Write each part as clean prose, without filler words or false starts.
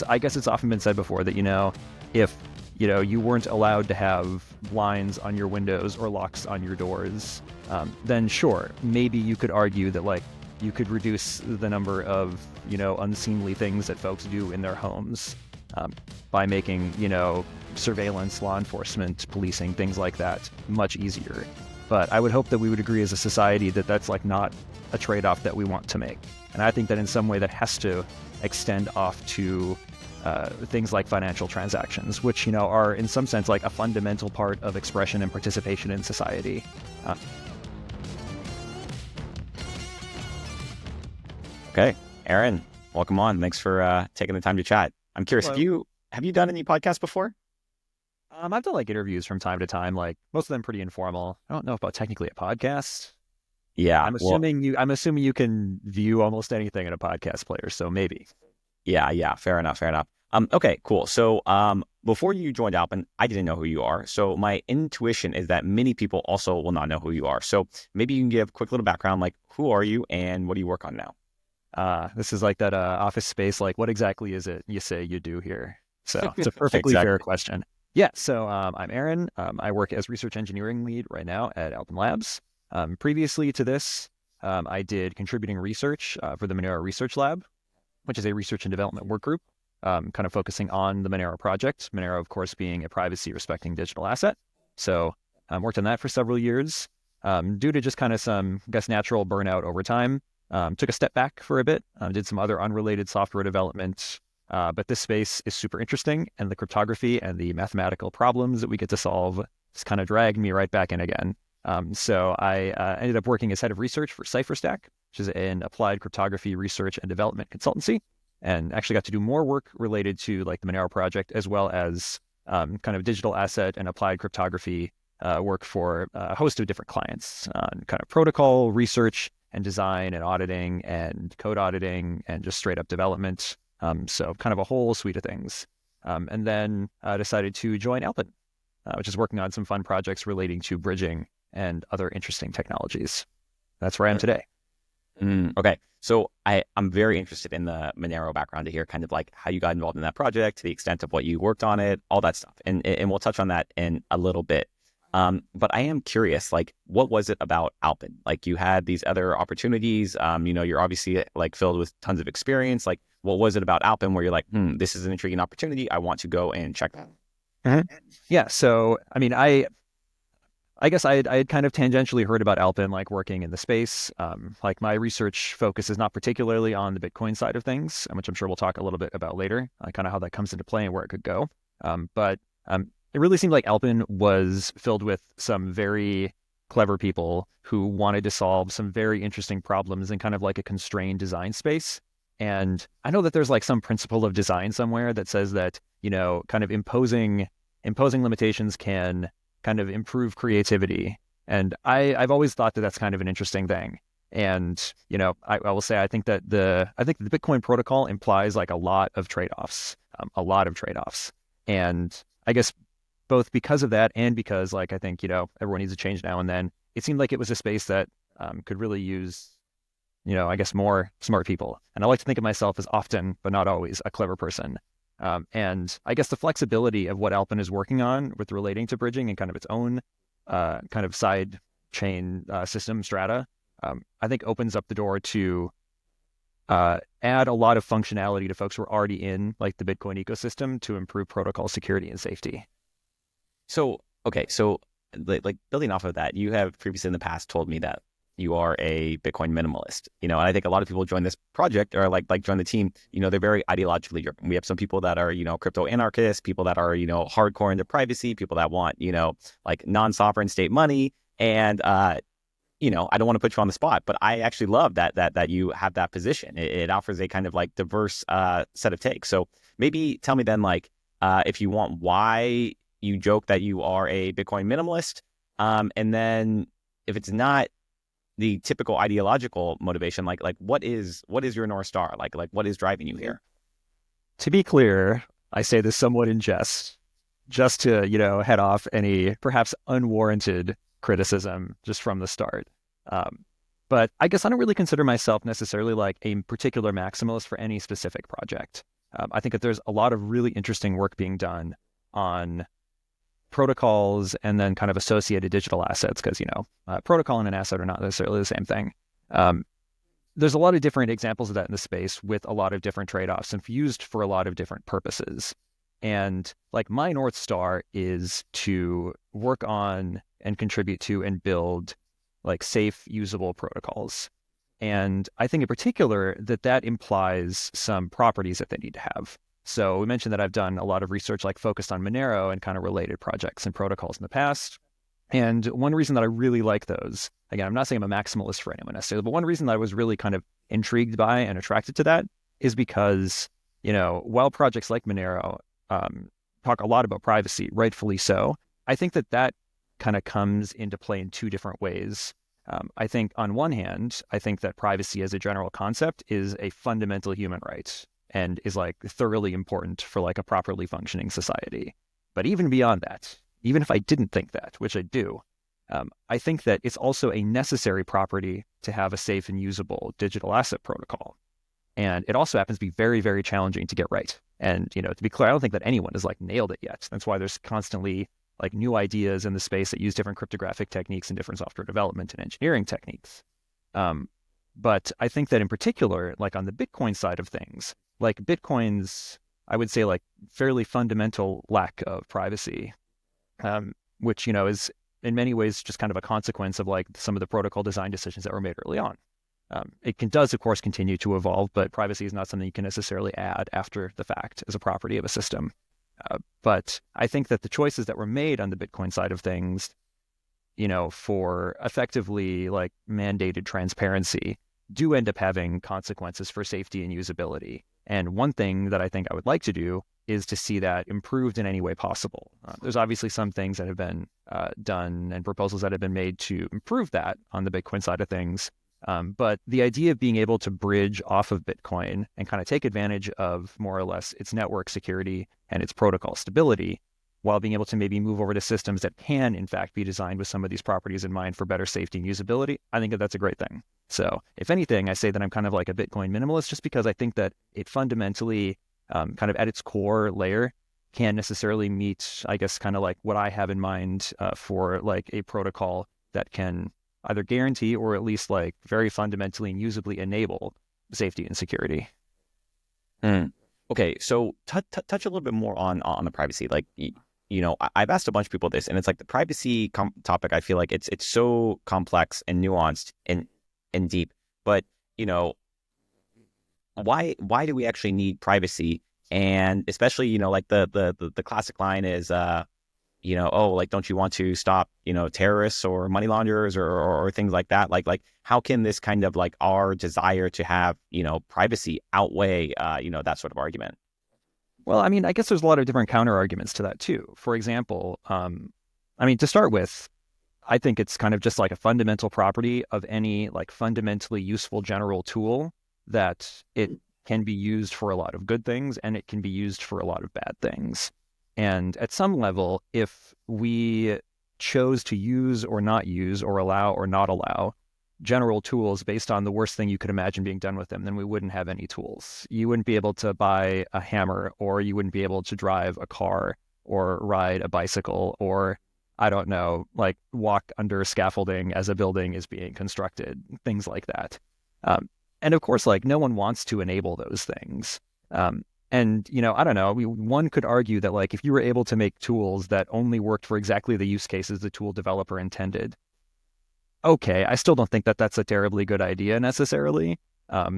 I guess it's often been said before that, if, you weren't allowed to have blinds on your windows or locks on your doors, then sure, maybe you could argue that like you could reduce the number of, unseemly things that folks do in their homes by making, surveillance, law enforcement, policing, things like that much easier. But I would hope that we would agree as a society that that's like not a trade-off that we want to make. And I think that in some way that has to extend off to things like financial transactions, which, are in some sense like a fundamental part of expression and participation in society. Okay, Aaron, welcome on. Thanks for taking the time to chat. I'm curious, have you done any podcasts before? I've done like interviews from time to time, like most of them pretty informal. I don't know about technically a podcast. Yeah, I'm assuming you can view almost anything in a podcast player, so maybe. Yeah, fair enough. Okay, cool. So before you joined Alpen, I didn't know who you are. So my intuition is that many people also will not know who you are. So maybe you can give a quick little background, like who are you and what do you work on now? This is like that Office Space, like what exactly is it you say you do here? So it's a perfectly Exactly. fair question. Yeah, so I'm Aaron. I work as research engineering lead right now at Alpen Labs. Previously to this, I did contributing research for the Monero Research Lab, which is a research and development work group, kind of focusing on the Monero project. Monero, of course, being a privacy-respecting digital asset. So I worked on that for several years. Due to just kind of some, I guess, natural burnout over time, took a step back for a bit, did some other unrelated software development. But this space is super interesting, and the cryptography and the mathematical problems that we get to solve just kind of dragged me right back in again. So I ended up working as head of research for CipherStack, which is an applied cryptography research and development consultancy, and actually got to do more work related to like the Monero project, as well as kind of digital asset and applied cryptography work for a host of different clients, kind of protocol research and design and auditing and code auditing and just straight up development. So kind of a whole suite of things. And then I decided to join Alpen, which is working on some fun projects relating to bridging and other interesting technologies. That's where I am today. Okay, so I'm very interested in the Monero background to hear kind of like how you got involved in that project, to the extent of what you worked on it, all that stuff. And we'll touch on that in a little bit. But I am curious, like, what was it about Alpen? Like, you had these other opportunities, you're obviously like filled with tons of experience. Like, what was it about Alpen where you're like, this is an intriguing opportunity. I want to go and check that out. Yeah. So, I mean, I guess I had kind of tangentially heard about Alpen, like working in the space. Like my research focus is not particularly on the Bitcoin side of things, which I'm sure we'll talk a little bit about later, kind of how that comes into play and where it could go. But it really seemed like Alpen was filled with some very clever people who wanted to solve some very interesting problems in kind of like a constrained design space. And I know that there's like some principle of design somewhere that says that, kind of imposing limitations can kind of improve creativity. And I've always thought that that's kind of an interesting thing. And, I will say, I think that the Bitcoin protocol implies like a lot of trade-offs. And I guess both because of that and because like, I think, everyone needs to change now and then, it seemed like it was a space that could really use, I guess more smart people. And I like to think of myself as often, but not always, a clever person. And I guess the flexibility of what Alpen is working on with relating to bridging and kind of its own kind of side chain system strata, I think opens up the door to add a lot of functionality to folks who are already in like the Bitcoin ecosystem to improve protocol security and safety. So, okay, so like building off of that, you have previously in the past told me that you are a Bitcoin minimalist, and I think a lot of people join this project or like join the team, they're very ideologically driven. We have some people that are, crypto anarchists, people that are, hardcore into privacy, people that want, like non-sovereign state money. And, I don't want to put you on the spot, but I actually love that you have that position. It offers a kind of like diverse set of takes. So maybe tell me then, like, if you want, why you joke that you are a Bitcoin minimalist. And then if it's not the typical ideological motivation, like what is your North Star? Like what is driving you here? To be clear, I say this somewhat in jest, just to, head off any perhaps unwarranted criticism just from the start. But I guess I don't really consider myself necessarily like a particular maximalist for any specific project. I think that there's a lot of really interesting work being done on protocols and then kind of associated digital assets, because, protocol and an asset are not necessarily the same thing. There's a lot of different examples of that in the space with a lot of different trade-offs and used for a lot of different purposes. And like my North Star is to work on and contribute to and build like safe, usable protocols. And I think in particular that implies some properties that they need to have. So we mentioned that I've done a lot of research like focused on Monero and kind of related projects and protocols in the past. And one reason that I really like those, again, I'm not saying I'm a maximalist for anyone necessarily, but one reason that I was really kind of intrigued by and attracted to that is because, while projects like Monero talk a lot about privacy, rightfully so, I think that kind of comes into play in two different ways. I think on one hand, I think that privacy as a general concept is a fundamental human right and is like thoroughly important for like a properly functioning society. But even beyond that, even if I didn't think that, which I do, I think that it's also a necessary property to have a safe and usable digital asset protocol. And it also happens to be very, very challenging to get right. And, to be clear, I don't think that anyone has like nailed it yet. That's why there's constantly like new ideas in the space that use different cryptographic techniques and different software development and engineering techniques. But I think that in particular, like on the Bitcoin side of things, like Bitcoin's, I would say like fairly fundamental lack of privacy, which, is in many ways just kind of a consequence of like some of the protocol design decisions that were made early on. It does, of course, continue to evolve, but privacy is not something you can necessarily add after the fact as a property of a system. But I think that the choices that were made on the Bitcoin side of things, for effectively like mandated transparency do end up having consequences for safety and usability. And one thing that I think I would like to do is to see that improved in any way possible. There's obviously some things that have been done and proposals that have been made to improve that on the Bitcoin side of things. But the idea of being able to bridge off of Bitcoin and kind of take advantage of more or less its network security and its protocol stability, while being able to maybe move over to systems that can, in fact, be designed with some of these properties in mind for better safety and usability, I think that that's a great thing. So if anything, I say that I'm kind of like a Bitcoin minimalist just because I think that it fundamentally, kind of at its core layer, can't necessarily meet, I guess, kind of like what I have in mind for like a protocol that can either guarantee or at least like very fundamentally and usably enable safety and security. Okay, so touch a little bit more on the privacy. Like, I've asked a bunch of people this, and it's like the privacy topic. I feel like it's so complex and nuanced and deep. But why do we actually need privacy? And especially, like the classic line is, like, don't you want to stop, terrorists or money launderers or things like that? Like how can this kind of like our desire to have, privacy outweigh, that sort of argument? Well, I mean, I guess there's a lot of different counter arguments to that too. For example, to start with, I think it's kind of just like a fundamental property of any like fundamentally useful general tool that it can be used for a lot of good things and it can be used for a lot of bad things. And at some level, if we chose to use or not use or allow or not allow general tools based on the worst thing you could imagine being done with them, then we wouldn't have any tools. You wouldn't be able to buy a hammer, or you wouldn't be able to drive a car or ride a bicycle, or I don't know, like walk under scaffolding as a building is being constructed, things like that. And of course, like no one wants to enable those things. And, I don't know, one could argue that like if you were able to make tools that only worked for exactly the use cases the tool developer intended, okay, I still don't think that that's a terribly good idea necessarily,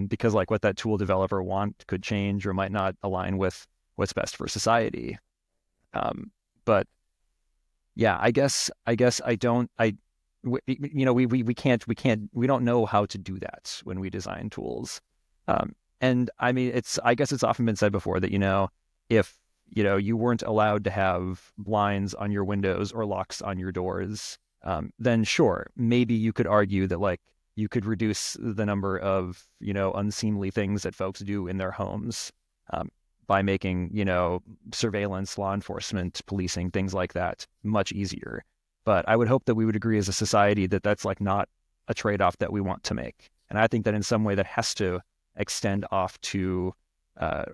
because like what that tool developer want could change or might not align with what's best for society. But yeah, I guess we don't know how to do that when we design tools. And I mean, I guess it's often been said before that, if, you weren't allowed to have blinds on your windows or locks on your doors, then sure, maybe you could argue that like you could reduce the number of, unseemly things that folks do in their homes, by making, surveillance, law enforcement, policing, things like that much easier. But I would hope that we would agree as a society that that's like not a trade-off that we want to make. And I think that in some way that has to extend off to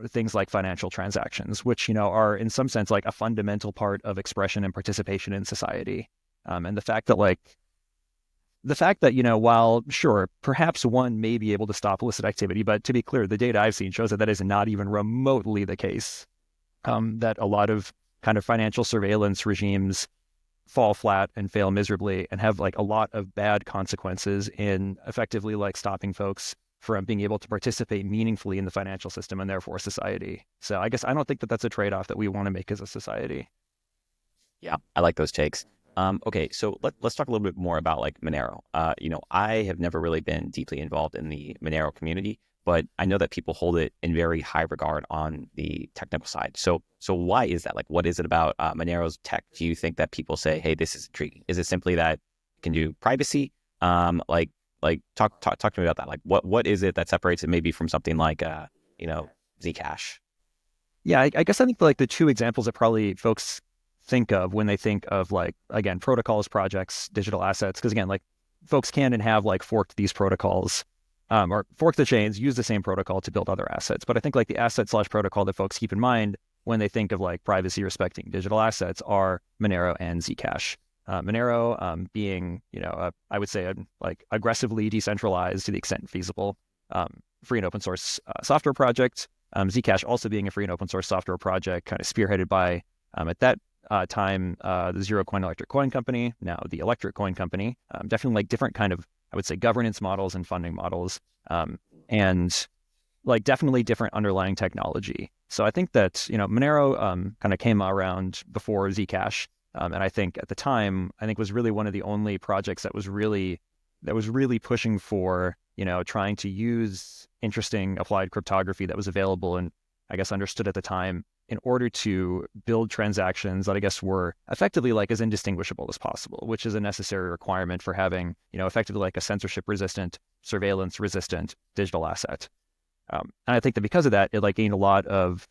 things like financial transactions, which, are in some sense like a fundamental part of expression and participation in society. And the fact that, while sure, perhaps one may be able to stop illicit activity, but to be clear, the data I've seen shows that that is not even remotely the case. That a lot of kind of financial surveillance regimes fall flat and fail miserably and have like a lot of bad consequences in effectively like stopping folks from being able to participate meaningfully in the financial system and therefore society. So I guess I don't think that that's a trade-off that we want to make as a society. Yeah, I like those takes. Okay, so let's talk a little bit more about like Monero. I have never really been deeply involved in the Monero community, but I know that people hold it in very high regard on the technical side. So why is that? Like, what is it about Monero's tech? Do you think that people say, "Hey, this is intriguing"? Is it simply that it can do privacy? Talk to me about that. Like, what is it that separates it maybe from something like Zcash? Yeah, I guess I think like the two examples that probably folks think of when they think of like, again, protocols, projects, digital assets, because again, like folks can and have like forked these protocols or fork the chains, use the same protocol to build other assets. But I think like the asset/protocol that folks keep in mind when they think of like privacy respecting digital assets are Monero and Zcash. Monero being, I would say like aggressively decentralized to the extent feasible, free and open source software project. Zcash also being a free and open source software project, kind of spearheaded by at that time the Zero Coin Electric Coin Company, now the Electric Coin Company. Definitely like different kind of, I would say, governance models and funding models, and like definitely different underlying technology. So I think that Monero kind of came around before Zcash, and I think at the time was really one of the only projects that was really pushing for trying to use interesting applied cryptography that was available and I guess understood at the time in order to build transactions that I guess were effectively like as indistinguishable as possible, which is a necessary requirement for having, effectively like a censorship resistant, surveillance resistant digital asset. And I think that because of that, it gained a lot of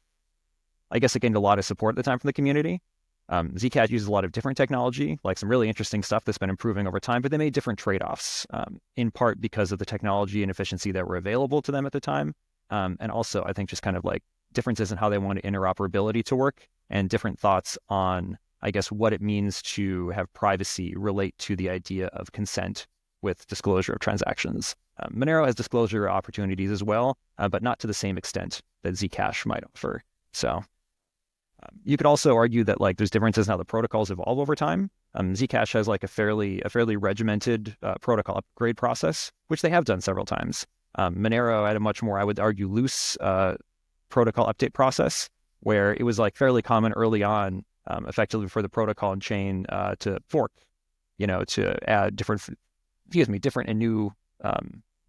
support at the time from the community. Zcash uses a lot of different technology, like some really interesting stuff that's been improving over time, but they made different trade-offs, in part because of the technology and efficiency that were available to them at the time. And also, I think just kind of like differences in how they want interoperability to work and different thoughts on, I guess, what it means to have privacy relate to the idea of consent with disclosure of transactions. Monero has disclosure opportunities as well, but not to the same extent that Zcash might offer. So you could also argue that like there's differences in how the protocols evolve over time. Zcash has like a fairly regimented protocol upgrade process, which they have done several times. Monero had a much more, I would argue, loose protocol update process, where it was like fairly common early on, effectively for the protocol and chain to fork, to add different and new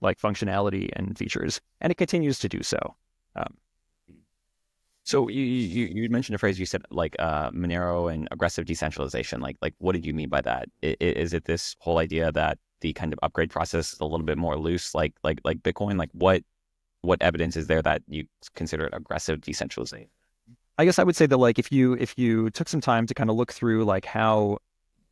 like functionality and features, and it continues to do so. So you mentioned a phrase. You said like Monero and aggressive decentralization. Like what did you mean by that? Is it this whole idea that the kind of upgrade process is a little bit more loose, like Bitcoin? Like what evidence is there that you consider it aggressive decentralization? I guess I would say that like if you took some time to kind of look through like how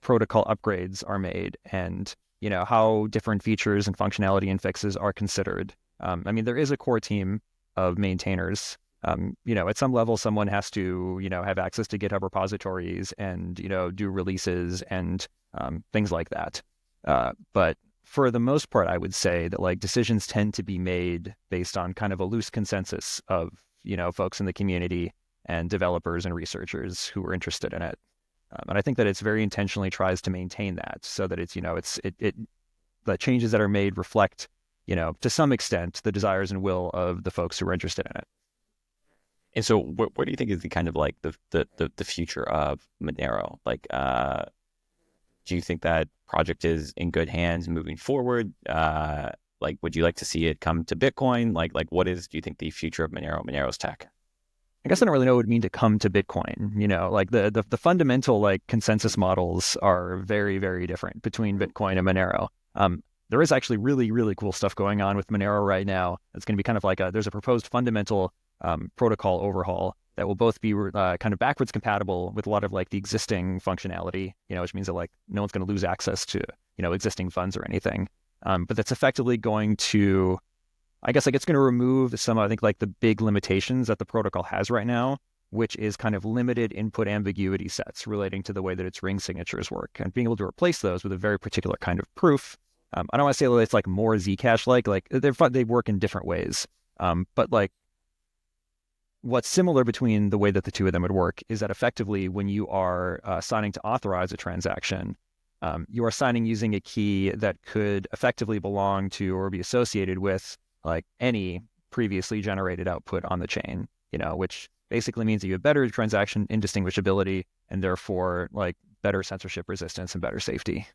protocol upgrades are made and how different features and functionality and fixes are considered. I mean, there is a core team of maintainers. At some level, someone has to have access to GitHub repositories and do releases and things like that. But for the most part, I would say that like decisions tend to be made based on kind of a loose consensus of folks in the community and developers and researchers who are interested in it. And I think that it's very intentionally tries to maintain that so that it's the changes that are made reflect to some extent the desires and will of the folks who are interested in it. And so, where do you think is the kind of like the future of Monero? Like, do you think that project is in good hands moving forward? Like, would you like to see it come to Bitcoin? Like, do you think the future of Monero's tech? I guess I don't really know what it would mean to come to Bitcoin. Like the fundamental like consensus models are very, very different between Bitcoin and Monero. There is actually really, really cool stuff going on with Monero right now. It's going to be kind of like there's a proposed fundamental protocol overhaul that will both be kind of backwards compatible with a lot of like the existing functionality, which means that like no one's going to lose access to, existing funds or anything. But that's effectively going to I guess like it's going to remove some, I think like the big limitations that the protocol has right now, which is kind of limited input ambiguity sets relating to the way that its ring signatures work, and being able to replace those with a very particular kind of proof. I don't want to say that it's like more Zcash like they work in different ways. But like what's similar between the way that the two of them would work is that effectively when you are signing to authorize a transaction, you are signing using a key that could effectively belong to or be associated with like any previously generated output on the chain, which basically means that you have better transaction indistinguishability and therefore like better censorship resistance and better safety.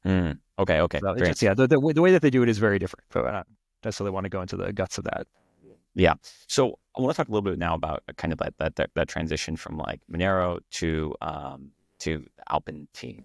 Okay. So it's Very just, yeah, the way that they do it is very different, but I don't necessarily want to go into the guts of that. Yeah. So I want to talk a little bit now about kind of that transition from like Monero to the Alpen team.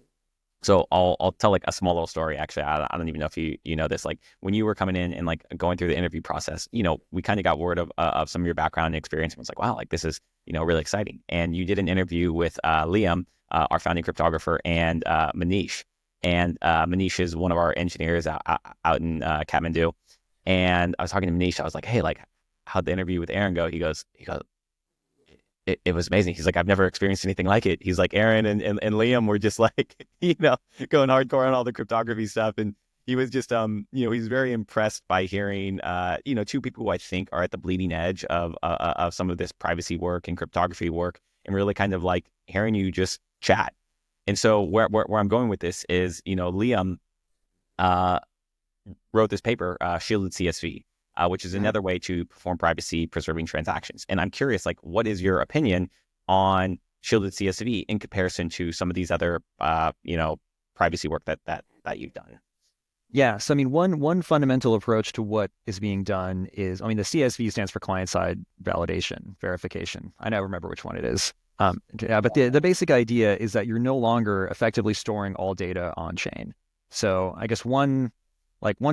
So I'll tell like a small little story. Actually, I don't even know if you know this. Like when you were coming in and like going through the interview process, we kind of got word of some of your background and experience, and was like, wow, like this is really exciting. And you did an interview with Liam, our founding cryptographer, and Manish. And Manish is one of our engineers out in Kathmandu. And I was talking to Manish. I was like, hey, like, how'd the interview with Aaron go? He goes, it was amazing. He's like, I've never experienced anything like it. He's like, Aaron and Liam were just like, going hardcore on all the cryptography stuff. And he was just, he's very impressed by hearing, two people who I think are at the bleeding edge of some of this privacy work and cryptography work, and really kind of like hearing you just chat. And so where I'm going with this is, Liam wrote this paper, Shielded CSV, which is another way to perform privacy preserving transactions. And I'm curious, like, what is your opinion on shielded CSV in comparison to some of these other, privacy work that you've done? Yeah. So, I mean, one fundamental approach to what is being done is, the CSV stands for client-side validation, verification. I never remember which one it is. But the basic idea is that you're no longer effectively storing all data on chain. So I guess one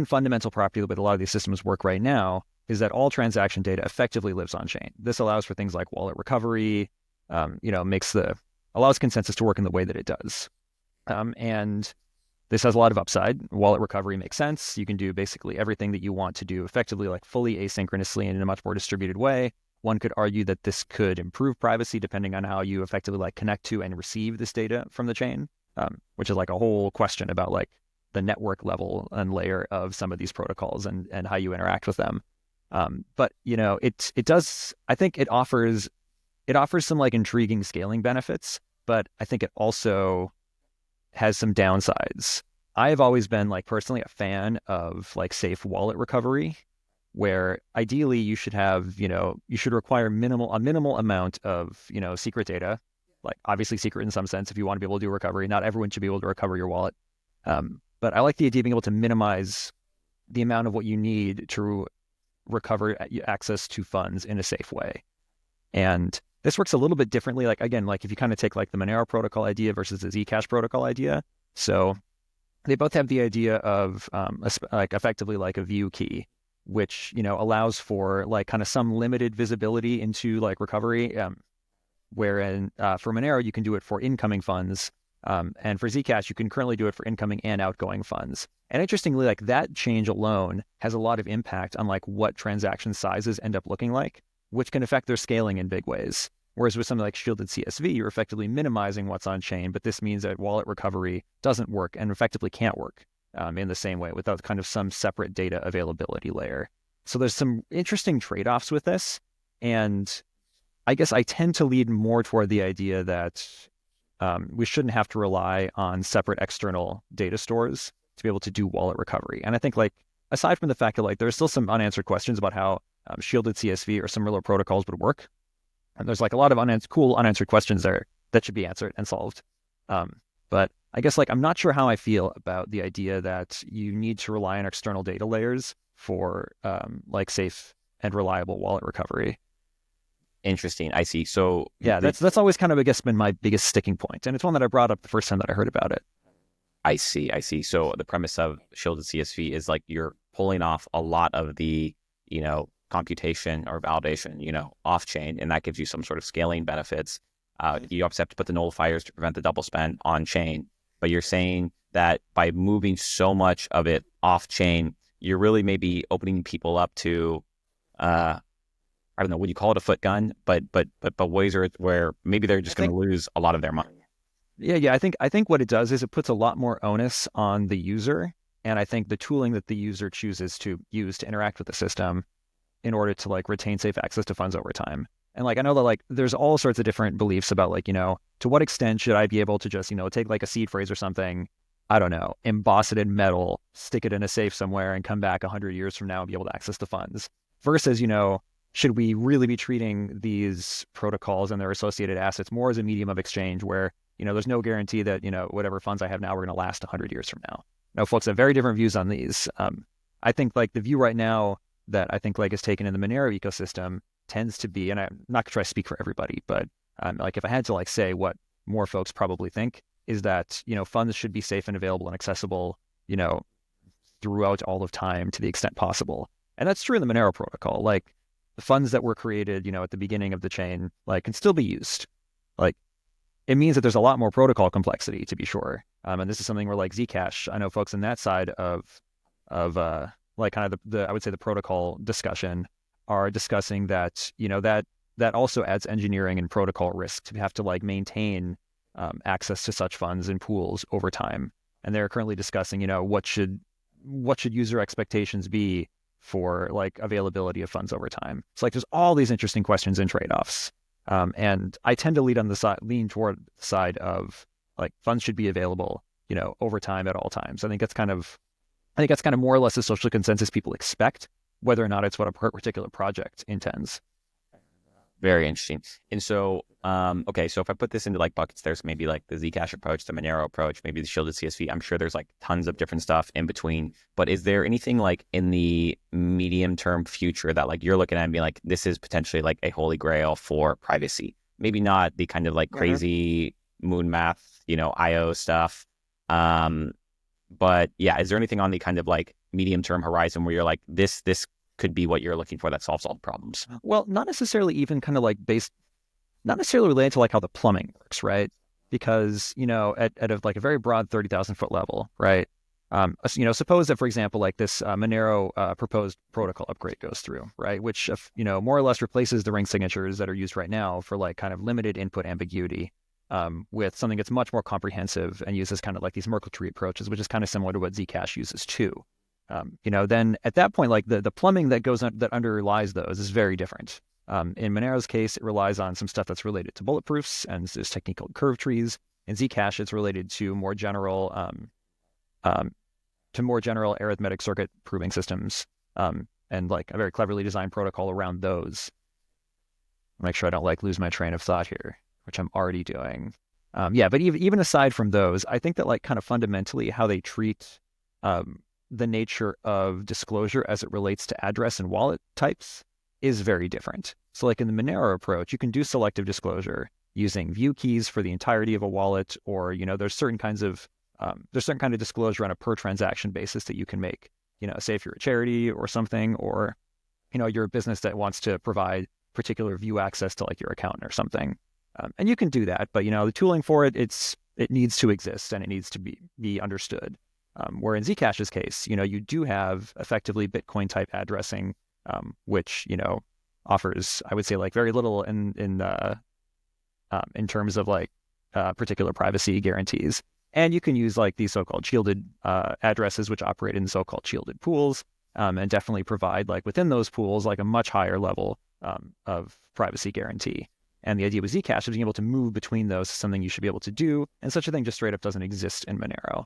fundamental property that a lot of these systems work right now is that all transaction data effectively lives on chain. This allows for things like wallet recovery, allows consensus to work in the way that it does. And this has a lot of upside. Wallet recovery makes sense. You can do basically everything that you want to do effectively, like fully asynchronously and in a much more distributed way. One could argue that this could improve privacy depending on how you effectively like connect to and receive this data from the chain, which is like a whole question about like the network level and layer of some of these protocols and how you interact with them. But it does, I think it offers some like intriguing scaling benefits, but I think it also has some downsides. I have always been like personally a fan of like safe wallet recovery, where ideally you should have, you should require a minimal amount of, secret data, like obviously secret in some sense if you want to be able to do recovery. Not everyone should be able to recover your wallet. But I like the idea of being able to minimize the amount of what you need to recover access to funds in a safe way. And this works a little bit differently. Like, again, like if you kind of take like the Monero protocol idea versus the Zcash protocol idea. So they both have the idea of like effectively like a view key, which, allows for like kind of some limited visibility into like recovery. Wherein for Monero, you can do it for incoming funds. And for Zcash, you can currently do it for incoming and outgoing funds. And interestingly, like that change alone has a lot of impact on like what transaction sizes end up looking like, which can affect their scaling in big ways. Whereas with something like shielded CSV, you're effectively minimizing what's on chain, but this means that wallet recovery doesn't work and effectively can't work in the same way without kind of some separate data availability layer. So there's some interesting trade-offs with this. And I guess I tend to lead more toward the idea that we shouldn't have to rely on separate external data stores to be able to do wallet recovery. And I think like, aside from the fact that like there's still some unanswered questions about how shielded CSV or similar protocols would work. And there's like a lot of cool unanswered questions there that should be answered and solved. But I guess like, I'm not sure how I feel about the idea that you need to rely on external data layers for like safe and reliable wallet recovery. Interesting. I see. So yeah, that's always kind of, I guess, been my biggest sticking point. And it's one that I brought up the first time that I heard about it. I see. So the premise of shielded CSV is like you're pulling off a lot of the, computation or validation, off chain, and that gives you some sort of scaling benefits. You obviously have to put the nullifiers to prevent the double spend on chain, but you're saying that by moving so much of it off chain, you're really maybe opening people up to, I don't know, would you call it a foot gun? But ways where maybe they're I just going to think, lose a lot of their money. yeah. I think what it does is it puts a lot more onus on the user, and I think the tooling that the user chooses to use to interact with the system in order to like retain safe access to funds over time. And like I know that like there's all sorts of different beliefs about like, to what extent should I be able to just, take like a seed phrase or something, I don't know, emboss it in metal, stick it in a safe somewhere and come back 100 years from now and be able to access the funds versus, should we really be treating these protocols and their associated assets more as a medium of exchange where, there's no guarantee that, whatever funds I have now are going to last 100 years from now. Now, folks have very different views on these. I think like the view right now that I think like is taken in the Monero ecosystem tends to be, and I'm not gonna try to speak for everybody, but like if I had to like say what more folks probably think is that, funds should be safe and available and accessible, throughout all of time to the extent possible. And that's true in the Monero protocol. Like the funds that were created, at the beginning of the chain, like can still be used. Like it means that there's a lot more protocol complexity to be sure. And this is something where like Zcash, I know folks on that side of like kind of the I would say the protocol discussion are discussing that, that also adds engineering and protocol risk to have to like maintain access to such funds and pools over time. And they're currently discussing, what should user expectations be for like availability of funds over time. So like there's all these interesting questions and trade-offs. And I tend to lean toward the side of like funds should be available, over time at all times. I think that's kind of more or less the social consensus people expect, whether or not it's what a particular project intends. Very interesting. And so, okay, so if I put this into like buckets, there's maybe like the Zcash approach, the Monero approach, maybe the shielded CSV. I'm sure there's like tons of different stuff in between. But is there anything like in the medium term future that like you're looking at and being like, this is potentially like a holy grail for privacy? Maybe not the kind of like crazy moon math, IO stuff. But yeah, is there anything on the kind of like medium term horizon where you're like, this could be what you're looking for that solves all the problems? Well, not necessarily even kind of like not necessarily related to like how the plumbing works, right? Because, at a, like a very broad 30,000 foot level, right? Suppose that, for example, like this Monero proposed protocol upgrade goes through, right? Which, more or less replaces the ring signatures that are used right now for like kind of limited input ambiguity with something that's much more comprehensive and uses kind of like these Merkle tree approaches, which is kind of similar to what Zcash uses too. Then at that point, like the plumbing that underlies those is very different. In Monero's case, it relies on some stuff that's related to bulletproofs and this technique called curve trees. In Zcash, it's related to more general arithmetic circuit proving systems, and like a very cleverly designed protocol around those. Make sure I don't like lose my train of thought here, which I'm already doing. But even aside from those, I think that like kind of fundamentally how they treat the nature of disclosure as it relates to address and wallet types is very different. So like in the Monero approach, you can do selective disclosure using view keys for the entirety of a wallet, or, there's certain kind of disclosure on a per transaction basis that you can make, say if you're a charity or something, or, you're a business that wants to provide particular view access to like your accountant or something. And you can do that, but, the tooling for it, it needs to exist and it needs to be understood. Where in Zcash's case, you do have effectively Bitcoin type addressing, which, offers, I would say, like very little in terms of like particular privacy guarantees. And you can use like these so-called shielded addresses, which operate in so-called shielded pools, and definitely provide like within those pools like a much higher level of privacy guarantee. And the idea with Zcash is being able to move between those is something you should be able to do, and such a thing just straight up doesn't exist in Monero.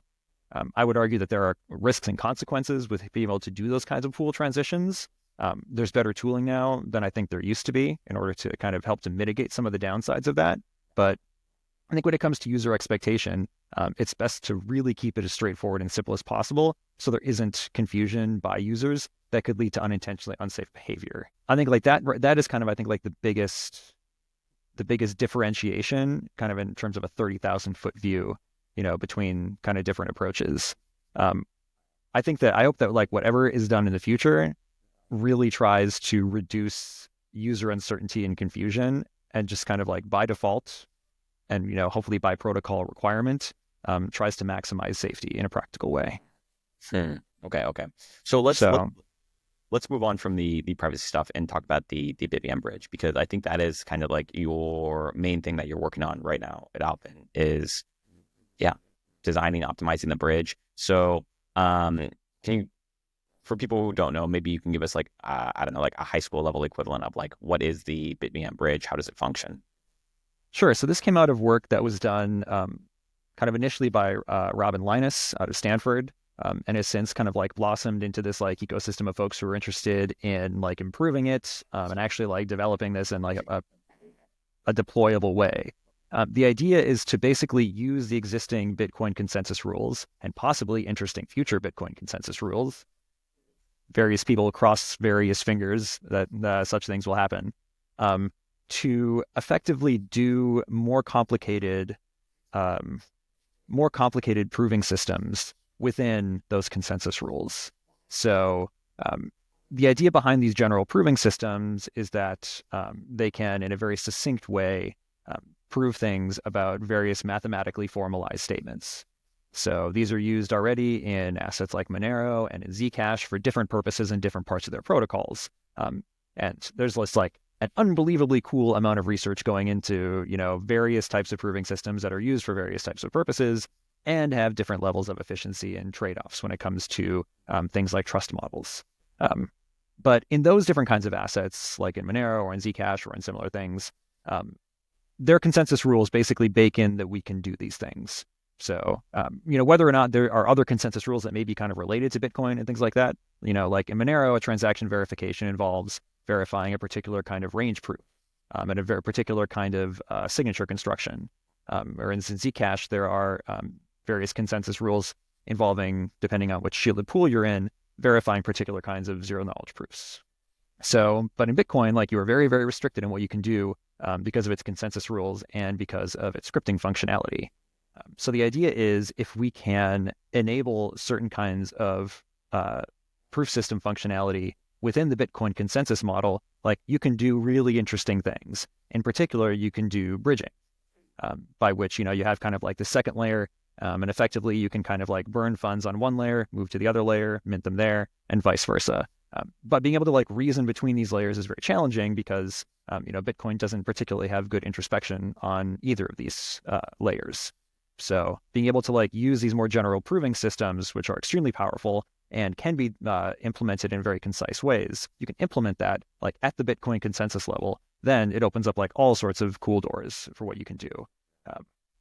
I would argue that there are risks and consequences with being able to do those kinds of pool transitions. There's better tooling now than I think there used to be in order to kind of help to mitigate some of the downsides of that. But I think when it comes to user expectation, it's best to really keep it as straightforward and simple as possible so there isn't confusion by users that could lead to unintentionally unsafe behavior. I think like that is kind of, I think, like the biggest differentiation kind of in terms of a 30,000 foot view, between kind of different approaches. I hope that like whatever is done in the future really tries to reduce user uncertainty and confusion, and just kind of like by default and, hopefully by protocol requirement, tries to maximize safety in a practical way. Okay. So So let's move on from the privacy stuff and talk about the BitVM bridge, because I think that is kind of like your main thing that you're working on right now at Alpen is, yeah, designing, optimizing the bridge. So, can you, for people who don't know, maybe you can give us like, I don't know, like a high school level equivalent of like, what is the BitVM bridge? How does it function? sure. So this came out of work that was done kind of initially by Robin Linus out of Stanford, and has since kind of like blossomed into this like ecosystem of folks who are interested in like improving it and actually like developing this in like a deployable way. The idea is to basically use the existing Bitcoin consensus rules and possibly interesting future Bitcoin consensus rules. Various people cross various fingers that such things will happen, um, to effectively do um, more complicated proving systems within those consensus rules. So the idea behind these general proving systems is that they can, in a very succinct way, prove things about various mathematically formalized statements. So these are used already in assets like Monero and in Zcash for different purposes in different parts of their protocols. And there's just like an unbelievably cool amount of research going into, various types of proving systems that are used for various types of purposes and have different levels of efficiency and trade-offs when it comes to things like trust models. But in those different kinds of assets, like in Monero or in Zcash or in similar things, their consensus rules basically bake in that we can do these things. So, whether or not there are other consensus rules that may be kind of related to Bitcoin and things like that, like in Monero, a transaction verification involves verifying a particular kind of range proof and a very particular kind of signature construction. Or in Zcash, there are various consensus rules involving, depending on which shielded pool you're in, verifying particular kinds of zero knowledge proofs. So, but in Bitcoin, like you are very, very restricted in what you can do because of its consensus rules and because of its scripting functionality. So the idea is if we can enable certain kinds of proof system functionality within the Bitcoin consensus model, like you can do really interesting things. In particular, you can do bridging, by which, you have kind of like the second layer, and effectively you can kind of like burn funds on one layer, move to the other layer, mint them there, and vice versa. But being able to like reason between these layers is very challenging because, Bitcoin doesn't particularly have good introspection on either of these layers. So being able to like use these more general proving systems, which are extremely powerful and can be implemented in very concise ways, you can implement that like at the Bitcoin consensus level. Then it opens up like all sorts of cool doors for what you can do.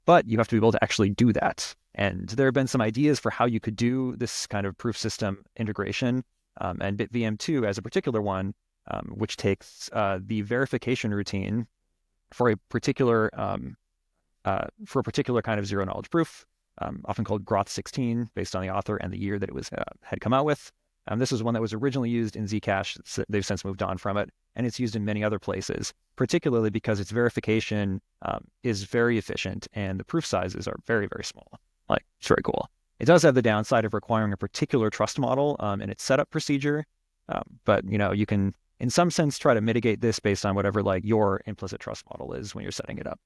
But you have to be able to actually do that. And there have been some ideas for how you could do this kind of proof system integration. And BitVM2 as a particular one, which takes the verification routine for a particular kind of zero knowledge proof, often called Groth16, based on the author and the year that it was had come out with. This was one that was originally used in Zcash. They've since moved on from it, and it's used in many other places, particularly because its verification is very efficient and the proof sizes are very, very small. Like, it's very cool. It does have the downside of requiring a particular trust model in its setup procedure, but you can, in some sense, try to mitigate this based on whatever like your implicit trust model is when you're setting it up.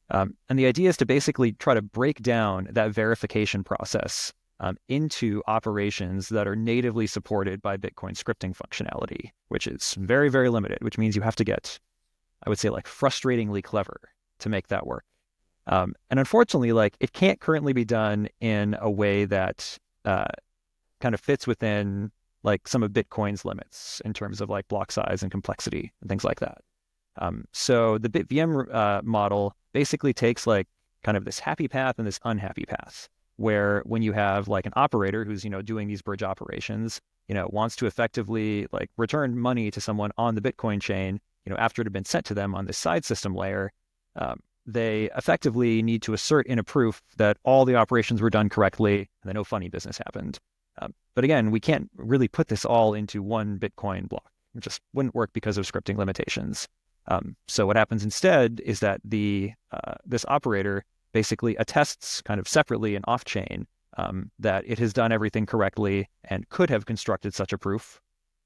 And the idea is to basically try to break down that verification process into operations that are natively supported by Bitcoin scripting functionality, which is very, very limited, which means you have to get, I would say, like frustratingly clever to make that work. And unfortunately, like it can't currently be done in a way that kind of fits within like some of Bitcoin's limits in terms of like block size and complexity and things like that. So the BitVM model basically takes like kind of this happy path and this unhappy path, where when you have like an operator who's, doing these bridge operations, wants to effectively like return money to someone on the Bitcoin chain, after it had been sent to them on this side system layer, they effectively need to assert in a proof that all the operations were done correctly and that no funny business happened. But again, we can't really put this all into one Bitcoin block. It just wouldn't work because of scripting limitations. So what happens instead is that this operator basically attests kind of separately and off-chain that it has done everything correctly and could have constructed such a proof.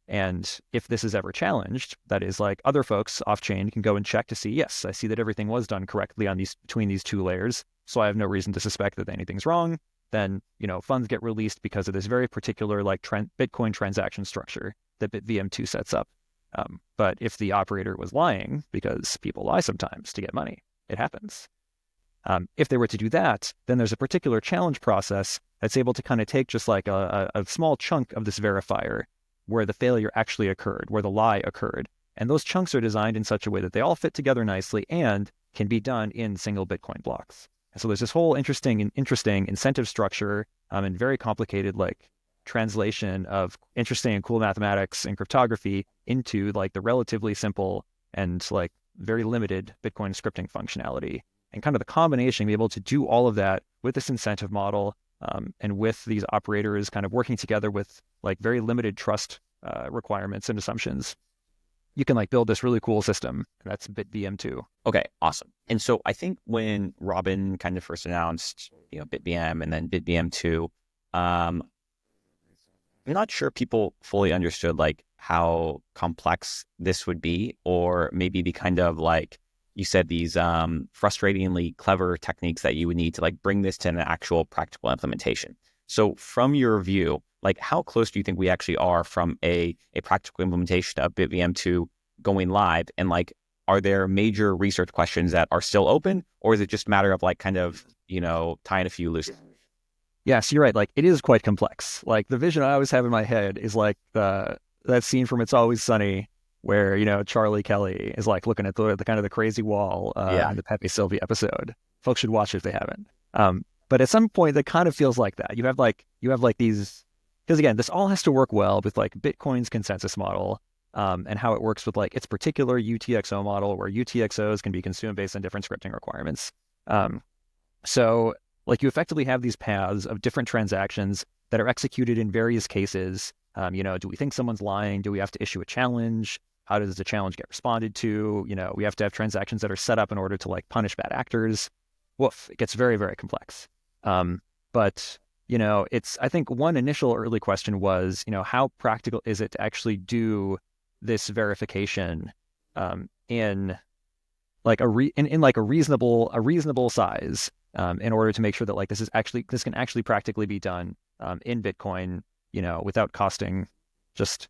And if this is ever challenged, that is like other folks off-chain can go and check to see, yes, I see that everything was done correctly between these two layers, so I have no reason to suspect that anything's wrong. then, funds get released because of this very particular like Bitcoin transaction structure that BitVM2 sets up. But if the operator was lying, because people lie sometimes to get money, it happens. If they were to do that, then there's a particular challenge process that's able to kind of take just like a small chunk of this verifier where the failure actually occurred, where the lie occurred. And those chunks are designed in such a way that they all fit together nicely and can be done in single Bitcoin blocks. And so there's this whole interesting incentive structure and very complicated like translation of interesting and cool mathematics and cryptography into like the relatively simple and like very limited Bitcoin scripting functionality. And kind of the combination, be able to do all of that with this incentive model and with these operators kind of working together with like very limited trust requirements and assumptions, you can like build this really cool system. That's BitVM2. Okay, awesome. And so I think when Robin kind of first announced, BitVM and then BitVM2, I'm not sure people fully understood like how complex this would be, or maybe the kind of like, you said, these frustratingly clever techniques that you would need to like bring this to an actual practical implementation. So from your view, like how close do you think we actually are from a practical implementation of BitVM2 going live? And like, are there major research questions that are still open, or is it just a matter of like kind of, tying a few loose? Yes, you're right. Like it is quite complex. Like the vision I always have in my head is like that scene from It's Always Sunny where, Charlie Kelly is like looking at the kind of the crazy wall in the Pepe Sylvia episode. Folks should watch it if they haven't. But at some point that kind of feels like that. You have like these, because again, this all has to work well with like Bitcoin's consensus model and how it works with like its particular UTXO model where UTXOs can be consumed based on different scripting requirements. So like you effectively have these paths of different transactions that are executed in various cases. Do we think someone's lying? Do we have to issue a challenge? How does the challenge get responded to? We have to have transactions that are set up in order to like punish bad actors. Woof, it gets very, very complex. But I think one initial early question was, how practical is it to actually do this verification in like a reasonable size in order to make sure that like this can actually practically be done in Bitcoin, without costing just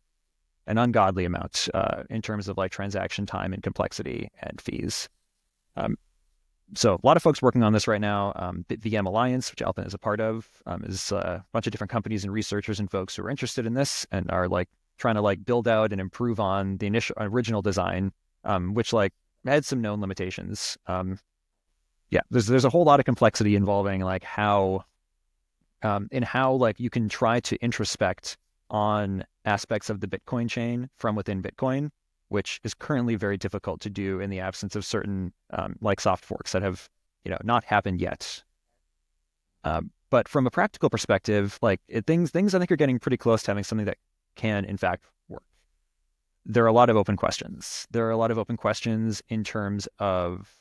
an ungodly amount in terms of like transaction time and complexity and fees. So a lot of folks working on this right now. BitVM Alliance, which Alpen is a part of, is a bunch of different companies and researchers and folks who are interested in this and are like trying to like build out and improve on the original design, which like had some known limitations. There's a whole lot of complexity involving like how like you can try to introspect on aspects of the Bitcoin chain from within Bitcoin, which is currently very difficult to do in the absence of certain like soft forks that have not happened yet. But from a practical perspective, like things I think are getting pretty close to having something that can in fact work. There are a lot of open questions. There are a lot of open questions in terms of,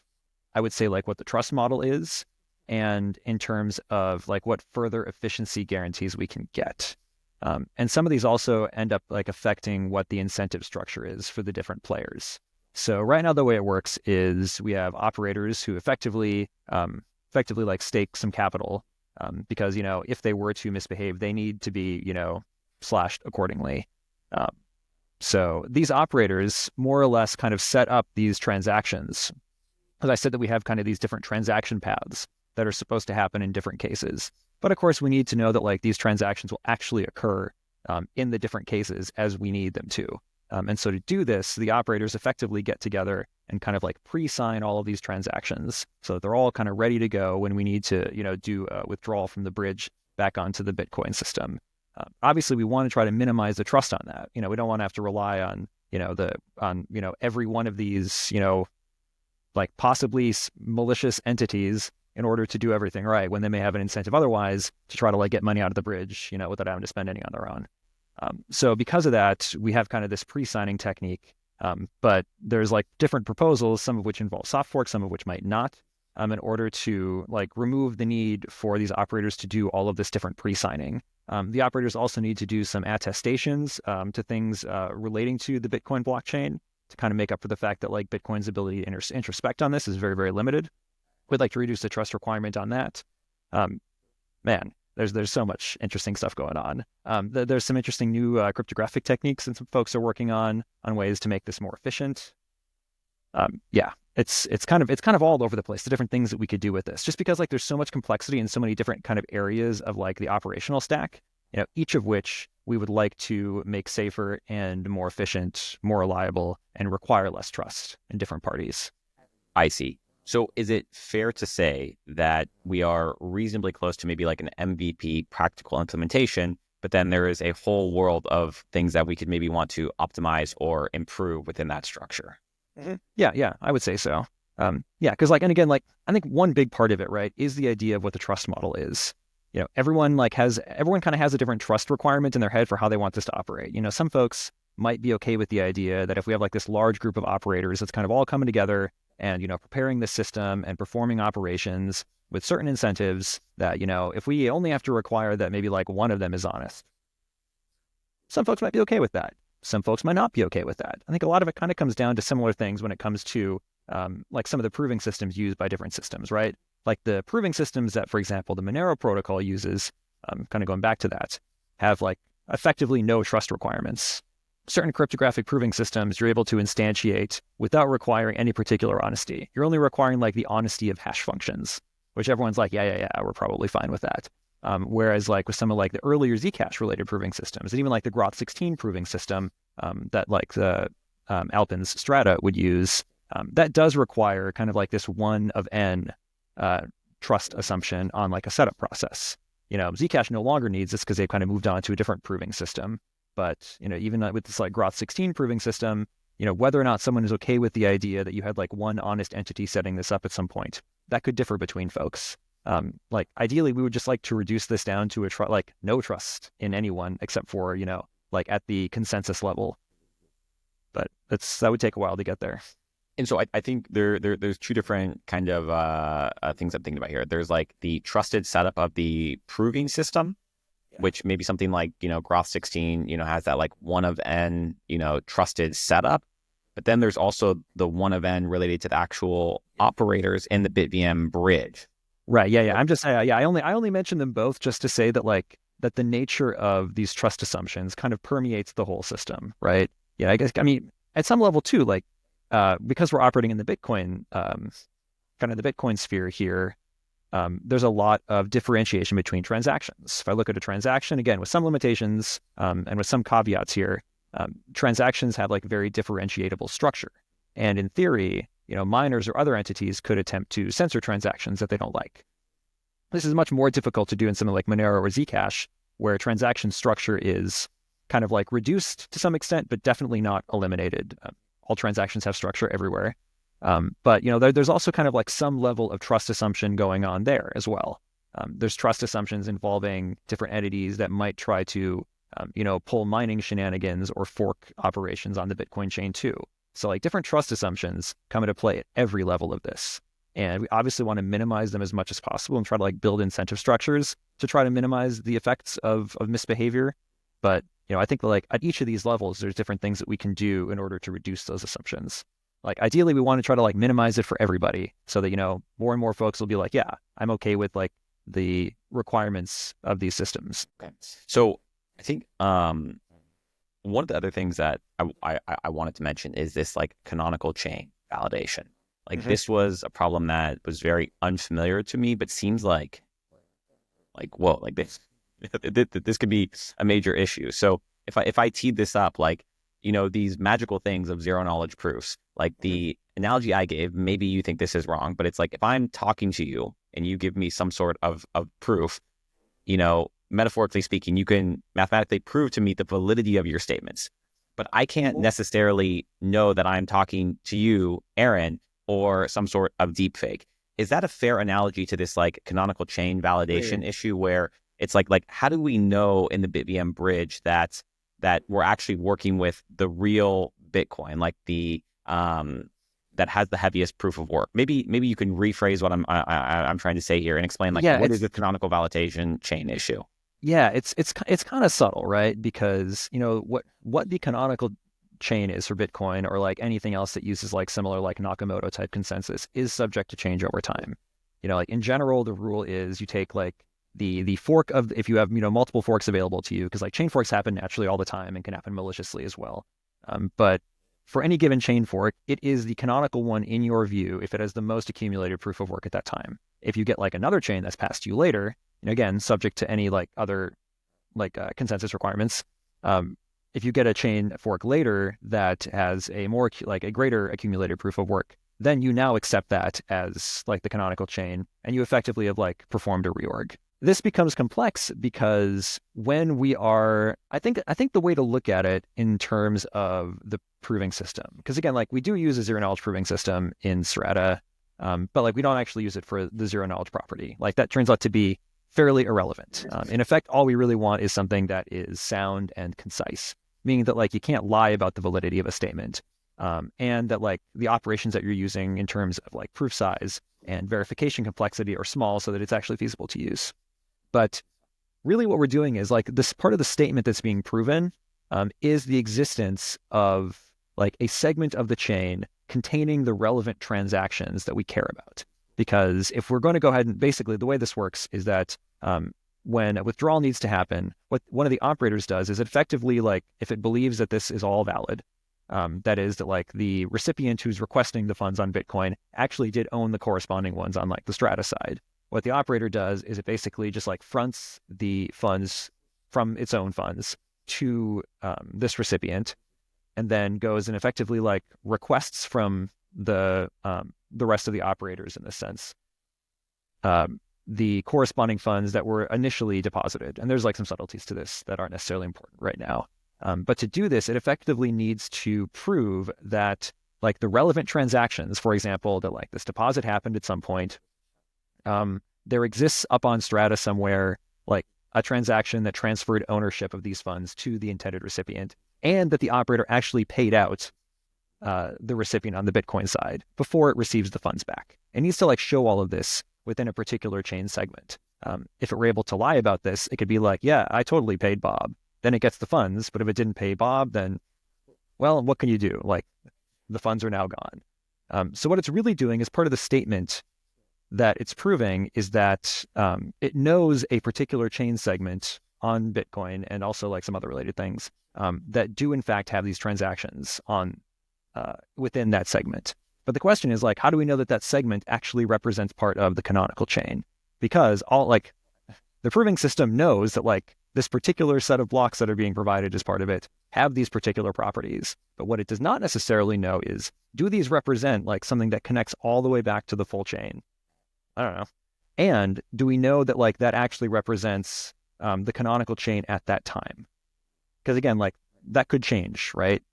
I would say, like what the trust model is, and in terms of like what further efficiency guarantees we can get. And some of these also end up like affecting what the incentive structure is for the different players. So right now, the way it works is we have operators who effectively like stake some capital because, if they were to misbehave, they need to be, slashed accordingly. So these operators more or less kind of set up these transactions. As I said, that we have kind of these different transaction paths that are supposed to happen in different cases. But of course, we need to know that like these transactions will actually occur in the different cases as we need them to. And so to do this, the operators effectively get together and kind of like pre-sign all of these transactions so that they're all kind of ready to go when we need to, do a withdrawal from the bridge back onto the Bitcoin system. Obviously, we want to try to minimize the trust on that. We don't want to have to rely on, every one of these, like possibly malicious entities in order to do everything right when they may have an incentive otherwise to try to like get money out of the bridge, without having to spend any on their own. So because of that, we have kind of this pre-signing technique, but there's like different proposals, some of which involve soft forks, some of which might not, in order to like remove the need for these operators to do all of this different pre-signing. The operators also need to do some attestations to things relating to the Bitcoin blockchain to kind of make up for the fact that like Bitcoin's ability to introspect on this is very, very limited. We'd like to reduce the trust requirement on that. there's so much interesting stuff going on. There's some interesting new cryptographic techniques and some folks are working on ways to make this more efficient. Yeah, it's kind of all over the place, the different things that we could do with this, just because like there's so much complexity and so many different kind of areas of like the operational stack, each of which we would like to make safer and more efficient, more reliable, and require less trust in different parties. I see. So is it fair to say that we are reasonably close to maybe like an MVP practical implementation, but then there is a whole world of things that we could maybe want to optimize or improve within that structure? Mm-hmm. Yeah, I would say so. Yeah, because like, and again, like I think one big part of it, right, is the idea of what the trust model is. Everyone kind of has a different trust requirement in their head for how they want this to operate. Some folks might be okay with the idea that if we have like this large group of operators that's kind of all coming together and, preparing the system and performing operations with certain incentives that, if we only have to require that maybe like one of them is honest, some folks might be okay with that. Some folks might not be okay with that. I think a lot of it kind of comes down to similar things when it comes to like some of the proving systems used by different systems, right? Like the proving systems that, for example, the Monero protocol uses, kind of going back to that, have like effectively no trust requirements. Certain cryptographic proving systems you're able to instantiate without requiring any particular honesty. You're only requiring like the honesty of hash functions, which everyone's like, yeah, we're probably fine with that. Whereas like with some of like the earlier Zcash related proving systems, and even like the Groth16 proving system that like the Alpen's Strata would use, that does require kind of like this one of n trust assumption on like a setup process. Zcash no longer needs this because they've kind of moved on to a different proving system. But, even with this like Groth16 proving system, whether or not someone is okay with the idea that you had like one honest entity setting this up at some point, that could differ between folks. Like ideally, we would just like to reduce this down to like no trust in anyone except for, like at the consensus level. But that would take a while to get there. And so I think there's two different kind of things I'm thinking about here. There's like the trusted setup of the proving system, which maybe something like, Groth16, has that like one of n, trusted setup. But then there's also the one of n related to the actual operators in the BitVM bridge. Right. Yeah. I'm just saying, I only mention them both just to say that like that the nature of these trust assumptions kind of permeates the whole system, right? Yeah, I mean, at some level too, like because we're operating in the Bitcoin, kind of the Bitcoin sphere here, there's a lot of differentiation between transactions. If I look at a transaction, again, with some limitations and with some caveats here, transactions have like very differentiatable structure. And in theory, miners or other entities could attempt to censor transactions that they don't like. This is much more difficult to do in something like Monero or Zcash, where transaction structure is kind of like reduced to some extent, but definitely not eliminated. All transactions have structure everywhere. But there's also kind of like some level of trust assumption going on there as well. There's trust assumptions involving different entities that might try to, pull mining shenanigans or fork operations on the Bitcoin chain too. So like different trust assumptions come into play at every level of this. And we obviously want to minimize them as much as possible and try to like build incentive structures to try to minimize the effects of misbehavior. But, I think like at each of these levels, there's different things that we can do in order to reduce those assumptions. Like ideally, we want to try to like minimize it for everybody so that, more and more folks will be like, yeah, I'm okay with like the requirements of these systems. Okay. So I think one of the other things that I wanted to mention is this like canonical chain validation. Like this was a problem that was very unfamiliar to me, but seems like whoa, like this could be a major issue. So if I teed this up, like, these magical things of zero knowledge proofs, like the analogy I gave, maybe you think this is wrong, but it's like if I'm talking to you and you give me some sort of proof, metaphorically speaking, you can mathematically prove to me the validity of your statements. But I can't necessarily know that I'm talking to you, Aaron, or some sort of deep fake. Is that a fair analogy to this like canonical chain validation issue where it's like how do we know in the BitVM bridge that we're actually working with the real Bitcoin, like the that has the heaviest proof of work? Maybe you can rephrase what I'm trying to say here and explain what is the canonical validation chain issue? Yeah, it's kind of subtle, right? Because what the canonical chain is for Bitcoin or like anything else that uses like similar like Nakamoto type consensus is subject to change over time. Like in general, the rule is you take like the fork of, if you have, multiple forks available to you, because like chain forks happen naturally all the time and can happen maliciously as well. But for any given chain fork, it is the canonical one in your view if it has the most accumulated proof of work at that time. If you get like another chain that's passed to you later, and again, subject to any like other consensus requirements, if you get a chain fork later that has a greater accumulated proof of work, then you now accept that as like the canonical chain, and you effectively have like performed a reorg. This becomes complex because when we are, I think the way to look at it in terms of the proving system, because again, like we do use a zero knowledge proving system in Strata, but like we don't actually use it for the zero knowledge property. Like that turns out to be fairly irrelevant. In effect, all we really want is something that is sound and concise, meaning that like you can't lie about the validity of a statement. And that like the operations that you're using in terms of like proof size and verification complexity are small so that it's actually feasible to use. But really what we're doing is like this part of the statement that's being proven is the existence of like a segment of the chain containing the relevant transactions that we care about. Because if we're going to go ahead and basically the way this works is that when a withdrawal needs to happen, what one of the operators does is effectively like if it believes that this is all valid, that is that like the recipient who's requesting the funds on Bitcoin actually did own the corresponding ones on like the Strata side. What the operator does is it basically just like fronts the funds from its own funds to this recipient, and then goes and effectively like requests from the rest of the operators in this sense the corresponding funds that were initially deposited. And there's like some subtleties to this that aren't necessarily important right now. But to do this, it effectively needs to prove that like the relevant transactions, for example, that like this deposit happened at some point, there exists up on Strata somewhere like a transaction that transferred ownership of these funds to the intended recipient, and that the operator actually paid out the recipient on the Bitcoin side before it receives the funds back. It needs to like show all of this within a particular chain segment. If it were able to lie about this, it could be like, yeah, I totally paid Bob. Then it gets the funds, but if it didn't pay Bob, then, well, what can you do? Like the funds are now gone. So what it's really doing is part of the statement that it's proving is that it knows a particular chain segment on Bitcoin and also like some other related things that do in fact have these transactions on within that segment. But the question is like, how do we know that that segment actually represents part of the canonical chain? Because all like the proving system knows that like this particular set of blocks that are being provided as part of it have these particular properties. But what it does not necessarily know is, do these represent like something that connects all the way back to the full chain? I don't know. And do we know that like that actually represents the canonical chain at that time? Because again, like that could change, right?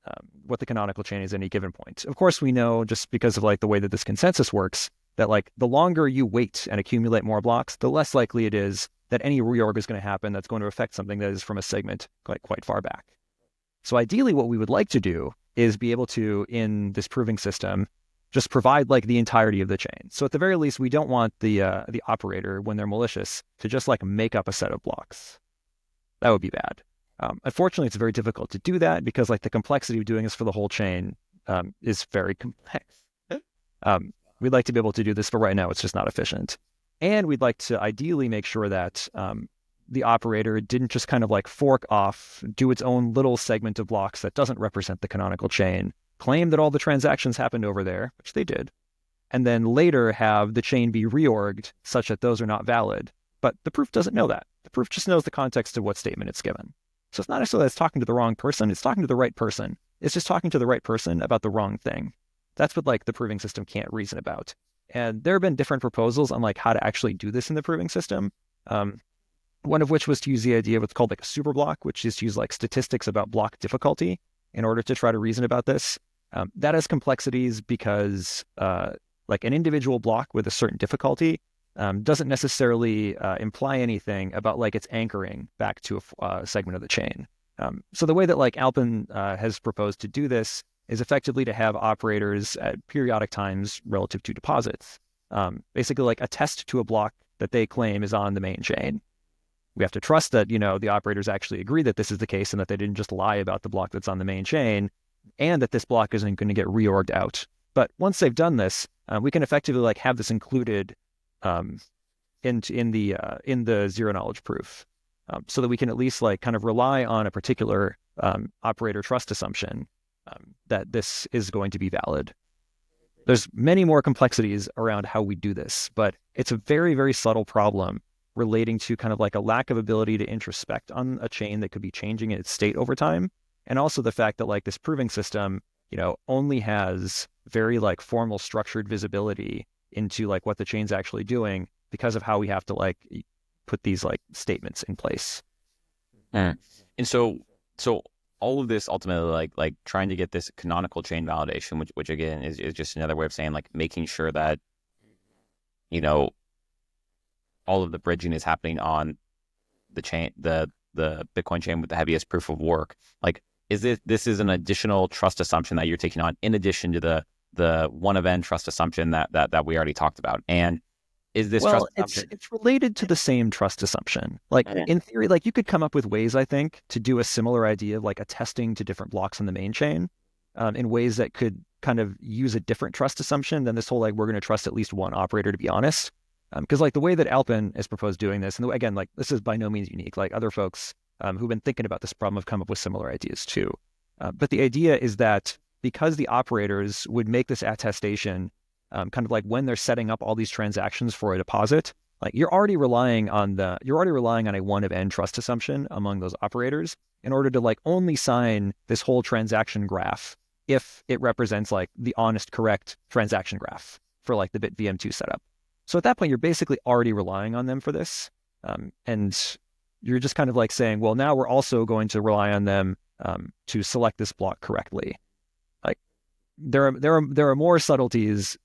What the canonical chain is at any given point. Of course, we know just because of like the way that this consensus works, that like the longer you wait and accumulate more blocks, the less likely it is that any reorg is going to happen that's going to affect something that is from a segment like quite far back. So ideally what we would like to do is be able to, in this proving system, just provide like the entirety of the chain. So at the very least, we don't want the operator, when they're malicious, to just like make up a set of blocks. That would be bad. Unfortunately, it's very difficult to do that because like the complexity of doing this for the whole chain is very complex. We'd like to be able to do this, but right now it's just not efficient. And we'd like to ideally make sure that the operator didn't just kind of like fork off, do its own little segment of blocks that doesn't represent the canonical chain, claim that all the transactions happened over there, which they did, and then later have the chain be reorged such that those are not valid. But the proof doesn't know that. The proof just knows the context of what statement it's given. So it's not necessarily that it's talking to the wrong person, it's talking to the right person. It's just talking to the right person about the wrong thing. That's what like the proving system can't reason about. And there have been different proposals on like how to actually do this in the proving system. One of which was to use the idea of what's called like a super block, which is to use like statistics about block difficulty in order to try to reason about this. That has complexities because like an individual block with a certain difficulty doesn't necessarily imply anything about like its anchoring back to a segment of the chain. So the way that like Alpen has proposed to do this is effectively to have operators at periodic times relative to deposits, basically like attest to a block that they claim is on the main chain. We have to trust that, you know, the operators actually agree that this is the case and that they didn't just lie about the block that's on the main chain, and that this block isn't going to get reorged out. But once they've done this, we can effectively like have this included in the zero knowledge proof, so that we can at least like kind of rely on a particular operator trust assumption that this is going to be valid. There's many more complexities around how we do this, but it's a very, very subtle problem relating to kind of like a lack of ability to introspect on a chain that could be changing its state over time. And also the fact that like this proving system, only has very like formal structured visibility into like what the chain's actually doing because of how we have to like put these like statements in place. And so all of this ultimately like trying to get this canonical chain validation, which again is just another way of saying like making sure that all of the bridging is happening on the chain, the Bitcoin chain with the heaviest proof of work. Like, this is an additional trust assumption that you're taking on in addition to the one of n trust assumption that we already talked about. And is this trust assumption? It's related to the same trust assumption. Like in theory, like you could come up with ways, I think, to do a similar idea of like attesting to different blocks on the main chain in ways that could kind of use a different trust assumption than this whole like we're going to trust at least one operator to be honest. Because like the way that Alpen has proposed doing this, and again, like this is by no means unique. Like other folks who've been thinking about this problem have come up with similar ideas too. But the idea is that because the operators would make this attestation kind of like when they're setting up all these transactions for a deposit, like you're already relying on a one of n trust assumption among those operators in order to like only sign this whole transaction graph if it represents like the honest, correct transaction graph for like the BitVM2 setup. So at that point, you're basically already relying on them for this. And you're just kind of like saying, well, now we're also going to rely on them to select this block correctly. Like there are more subtleties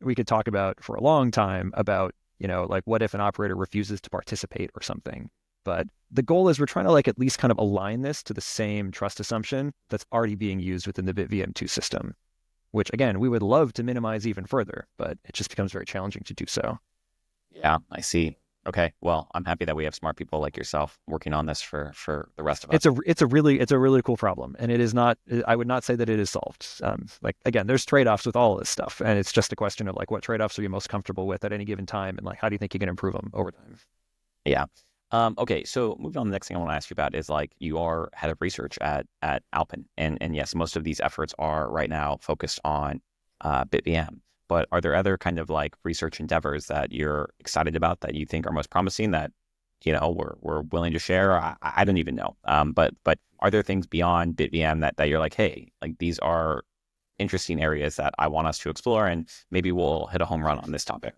we could talk about for a long time about, like what if an operator refuses to participate or something. But the goal is we're trying to like at least kind of align this to the same trust assumption that's already being used within the BitVM2 system, which again, we would love to minimize even further, but it just becomes very challenging to do so. Yeah, I see. Okay, well, I'm happy that we have smart people like yourself working on this for the rest of us. It's a really cool problem, and it is not. I would not say that it is solved. Like again, there's trade-offs with all of this stuff, and it's just a question of like what trade-offs are you most comfortable with at any given time, and like how do you think you can improve them over time? Yeah. Okay, so moving on, the next thing I want to ask you about is like you are head of research at Alpen, and yes, most of these efforts are right now focused on BitVM. But are there other kind of like research endeavors that you're excited about that you think are most promising that we're willing to share? I don't even know. But are there things beyond BitVM that you're like, hey, like these are interesting areas that I want us to explore, and maybe we'll hit a home run on this topic?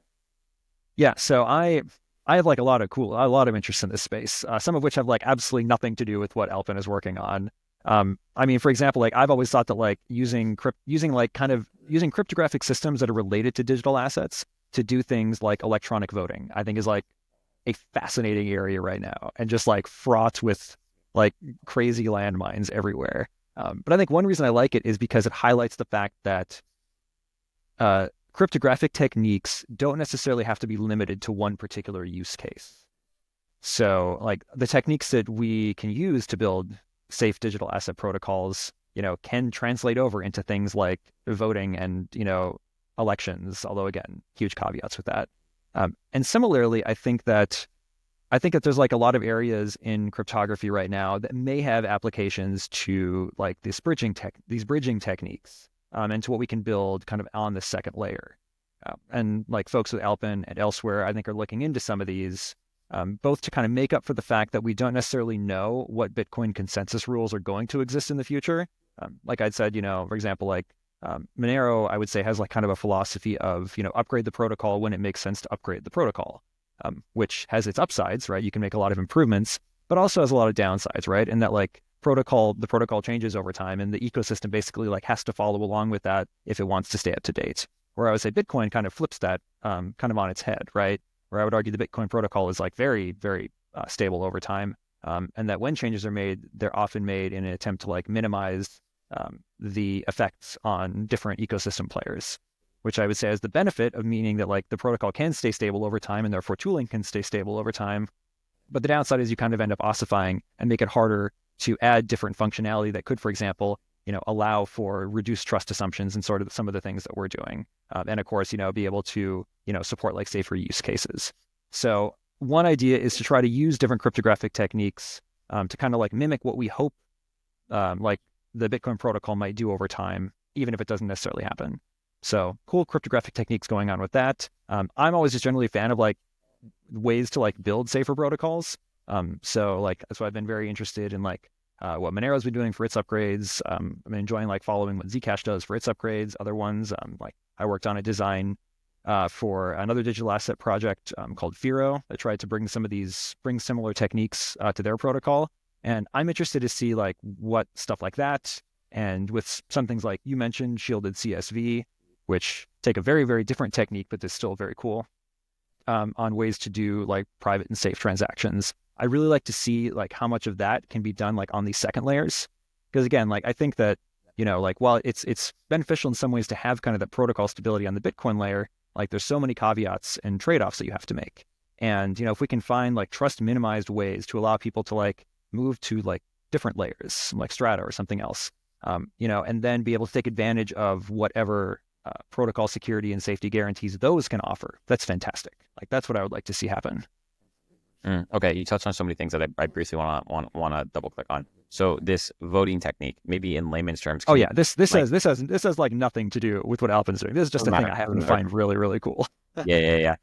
Yeah. So I have like a lot of interest in this space, some of which have like absolutely nothing to do with what Alpen is working on. I mean, for example, like I've always thought that like using cryptographic systems that are related to digital assets to do things like electronic voting, I think is like a fascinating area right now and just like fraught with like crazy landmines everywhere. But I think one reason I like it is because it highlights the fact that cryptographic techniques don't necessarily have to be limited to one particular use case. So like the techniques that we can use to build safe digital asset protocols, can translate over into things like voting and, elections, although again, huge caveats with that. And similarly, I think that there's like a lot of areas in cryptography right now that may have applications to like these bridging techniques and to what we can build kind of on the second layer. And like folks with Alpen and elsewhere, I think are looking into some of these both to kind of make up for the fact that we don't necessarily know what Bitcoin consensus rules are going to exist in the future. Like I'd said, for example, like Monero, I would say has like kind of a philosophy of, upgrade the protocol when it makes sense to upgrade the protocol, which has its upsides, right? You can make a lot of improvements, but also has a lot of downsides, right? And that like the protocol changes over time and the ecosystem basically like has to follow along with that if it wants to stay up to date. Where I would say Bitcoin kind of flips that kind of on its head, right? Where I would argue the Bitcoin protocol is like very, very stable over time. And that when changes are made, they're often made in an attempt to like minimize the effects on different ecosystem players, which I would say has the benefit of meaning that like the protocol can stay stable over time and therefore tooling can stay stable over time. But the downside is you kind of end up ossifying and make it harder to add different functionality that could, for example, allow for reduced trust assumptions and sort of some of the things that we're doing. And of course, be able to, support like safer use cases. So one idea is to try to use different cryptographic techniques to kind of like mimic what we hope like the Bitcoin protocol might do over time, even if it doesn't necessarily happen. So cool cryptographic techniques going on with that. I'm always just generally a fan of like ways to like build safer protocols. So like that's why I've been very interested in like what Monero's been doing for its upgrades. I'm enjoying like following what Zcash does for its upgrades. Other ones, like I worked on a design for another digital asset project called Firo that tried to bring similar techniques to their protocol. And I'm interested to see like what stuff like that, and with some things like you mentioned, shielded CSV, which take a very, very different technique, but is still very cool, on ways to do like private and safe transactions. I really like to see like how much of that can be done like on these second layers. Because again, like I think that, like while it's beneficial in some ways to have kind of the protocol stability on the Bitcoin layer, like there's so many caveats and trade-offs that you have to make. And, if we can find like trust minimized ways to allow people to like move to like different layers, like Strata or something else, and then be able to take advantage of whatever protocol security and safety guarantees those can offer. That's fantastic. Like that's what I would like to see happen. Okay, you touched on so many things that I briefly want to double click on. So this voting technique, maybe in layman's terms. Oh yeah, this has like nothing to do with what Alpen's doing. This is just a thing I happen to find really, really cool. Yeah.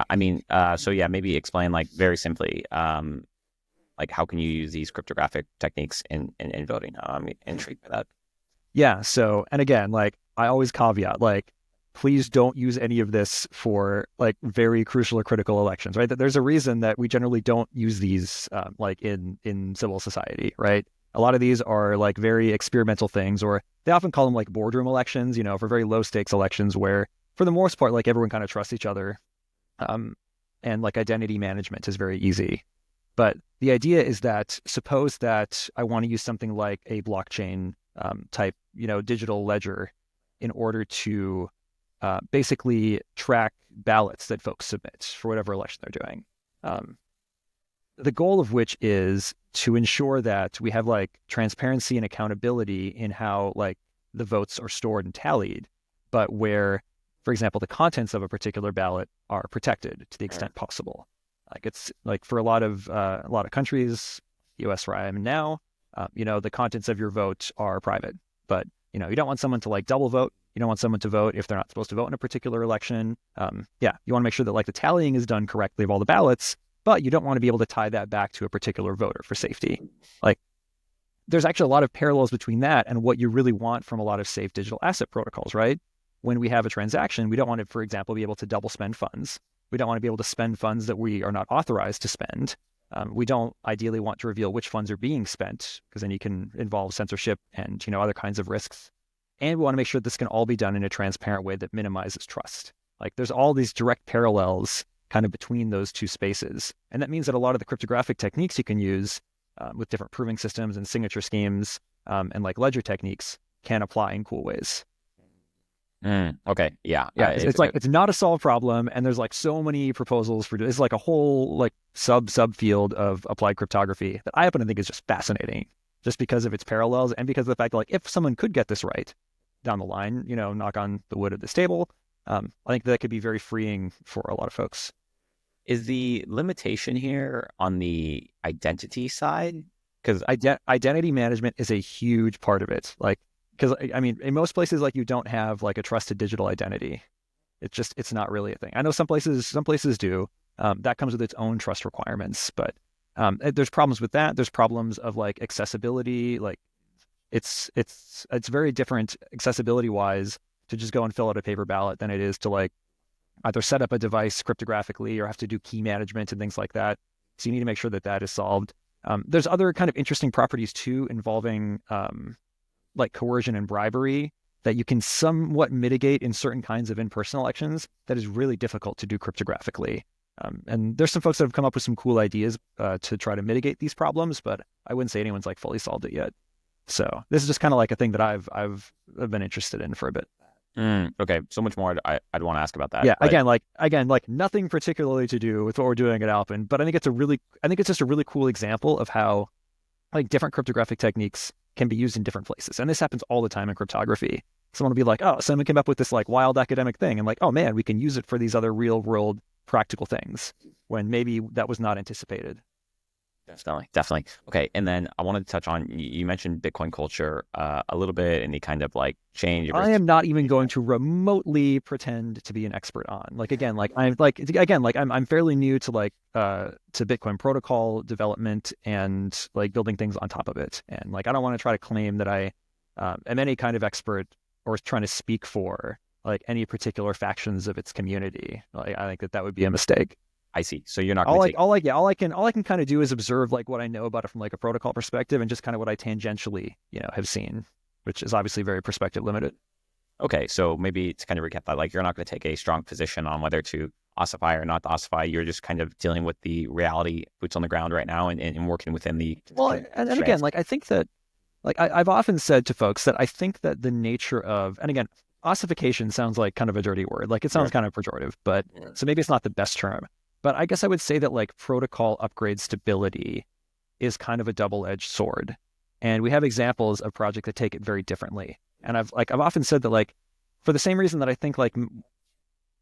I mean, so yeah, maybe explain like very simply, like how can you use these cryptographic techniques in voting? I'm intrigued by that. Yeah. So, and again, like I always caveat, like, please don't use any of this for like very crucial or critical elections, right? That there's a reason that we generally don't use these like in civil society, right? A lot of these are like very experimental things, or they often call them like boardroom elections, for very low stakes elections where for the most part, like everyone kind of trusts each other. And like identity management is very easy. But the idea is that suppose that I want to use something like a blockchain type, digital ledger in order to basically track ballots that folks submit for whatever election they're doing. The goal of which is to ensure that we have like transparency and accountability in how like the votes are stored and tallied, but where, for example, the contents of a particular ballot are protected to the extent possible. Like it's like for a lot of countries, US where I am now, the contents of your vote are private, but you don't want someone to like double vote. You don't want someone to vote if they're not supposed to vote in a particular election. You want to make sure that like the tallying is done correctly of all the ballots, but you don't want to be able to tie that back to a particular voter for safety. Like there's actually a lot of parallels between that and what you really want from a lot of safe digital asset protocols, right? When we have a transaction, we don't want to, for example, be able to double spend funds. We don't want to be able to spend funds that we are not authorized to spend. We don't ideally want to reveal which funds are being spent, because then you can involve censorship and other kinds of risks. And we want to make sure this can all be done in a transparent way that minimizes trust. Like there's all these direct parallels kind of between those two spaces. And that means that a lot of the cryptographic techniques you can use with different proving systems and signature schemes and like ledger techniques can apply in cool ways. Okay. Yeah. It's not a solved problem, and there's like so many proposals for it's like a whole like sub field of applied cryptography that I happen to think is just fascinating, just because of its parallels and because of the fact that like if someone could get this right down the line, knock on the wood of this table, I think that could be very freeing for a lot of folks. Is the limitation here on the identity side? Because identity management is a huge part of it. Like, because I mean, in most places, like you don't have like a trusted digital identity. It's not really a thing. I know some places do. That comes with its own trust requirements, but there's problems with that. There's problems of like accessibility. Like it's very different accessibility wise to just go and fill out a paper ballot than it is to like either set up a device cryptographically or have to do key management and things like that. So you need to make sure that that is solved. There's other kind of interesting properties too involving like coercion and bribery that you can somewhat mitigate in certain kinds of in-person elections that is really difficult to do cryptographically. And there's some folks that have come up with some cool ideas to try to mitigate these problems, but I wouldn't say anyone's like fully solved it yet. So this is just kind of like a thing that I've been interested in for a bit. Okay, so much more I'd want to ask about that. Yeah, but... again, like nothing particularly to do with what we're doing at Alpen, but I think it's just a really cool example of how like different cryptographic techniques can be used in different places. And this happens all the time in cryptography. Someone will be like, oh, someone came up with this like wild academic thing, and like, oh man, we can use it for these other real world practical things when maybe that was not anticipated. Definitely. Okay, and then I wanted to touch on you mentioned Bitcoin culture a little bit and the kind of like change. I am not even going to remotely pretend to be an expert on. Like again, I'm fairly new to to Bitcoin protocol development and like building things on top of it. And like I don't want to try to claim that I am any kind of expert or trying to speak for like any particular factions of its community. Like I think that would be a mistake. I see. So you're not going to take all I can kind of do is observe like what I know about it from like a protocol perspective and just kind of what I tangentially, have seen, which is obviously very perspective limited. Okay, so maybe to kind of recap that, like you're not going to take a strong position on whether to ossify or not to ossify. You're just kind of dealing with the reality, boots on the ground right now, and working within the and again, like I think that, like I've often said to folks that I think that the nature of, and again, ossification sounds like kind of a dirty word, like it sounds kind of pejorative, but so maybe it's not the best term. But I guess I would say that like protocol upgrade stability is kind of a double-edged sword, and we have examples of projects that take it very differently. And I've often said that like for the same reason that I think like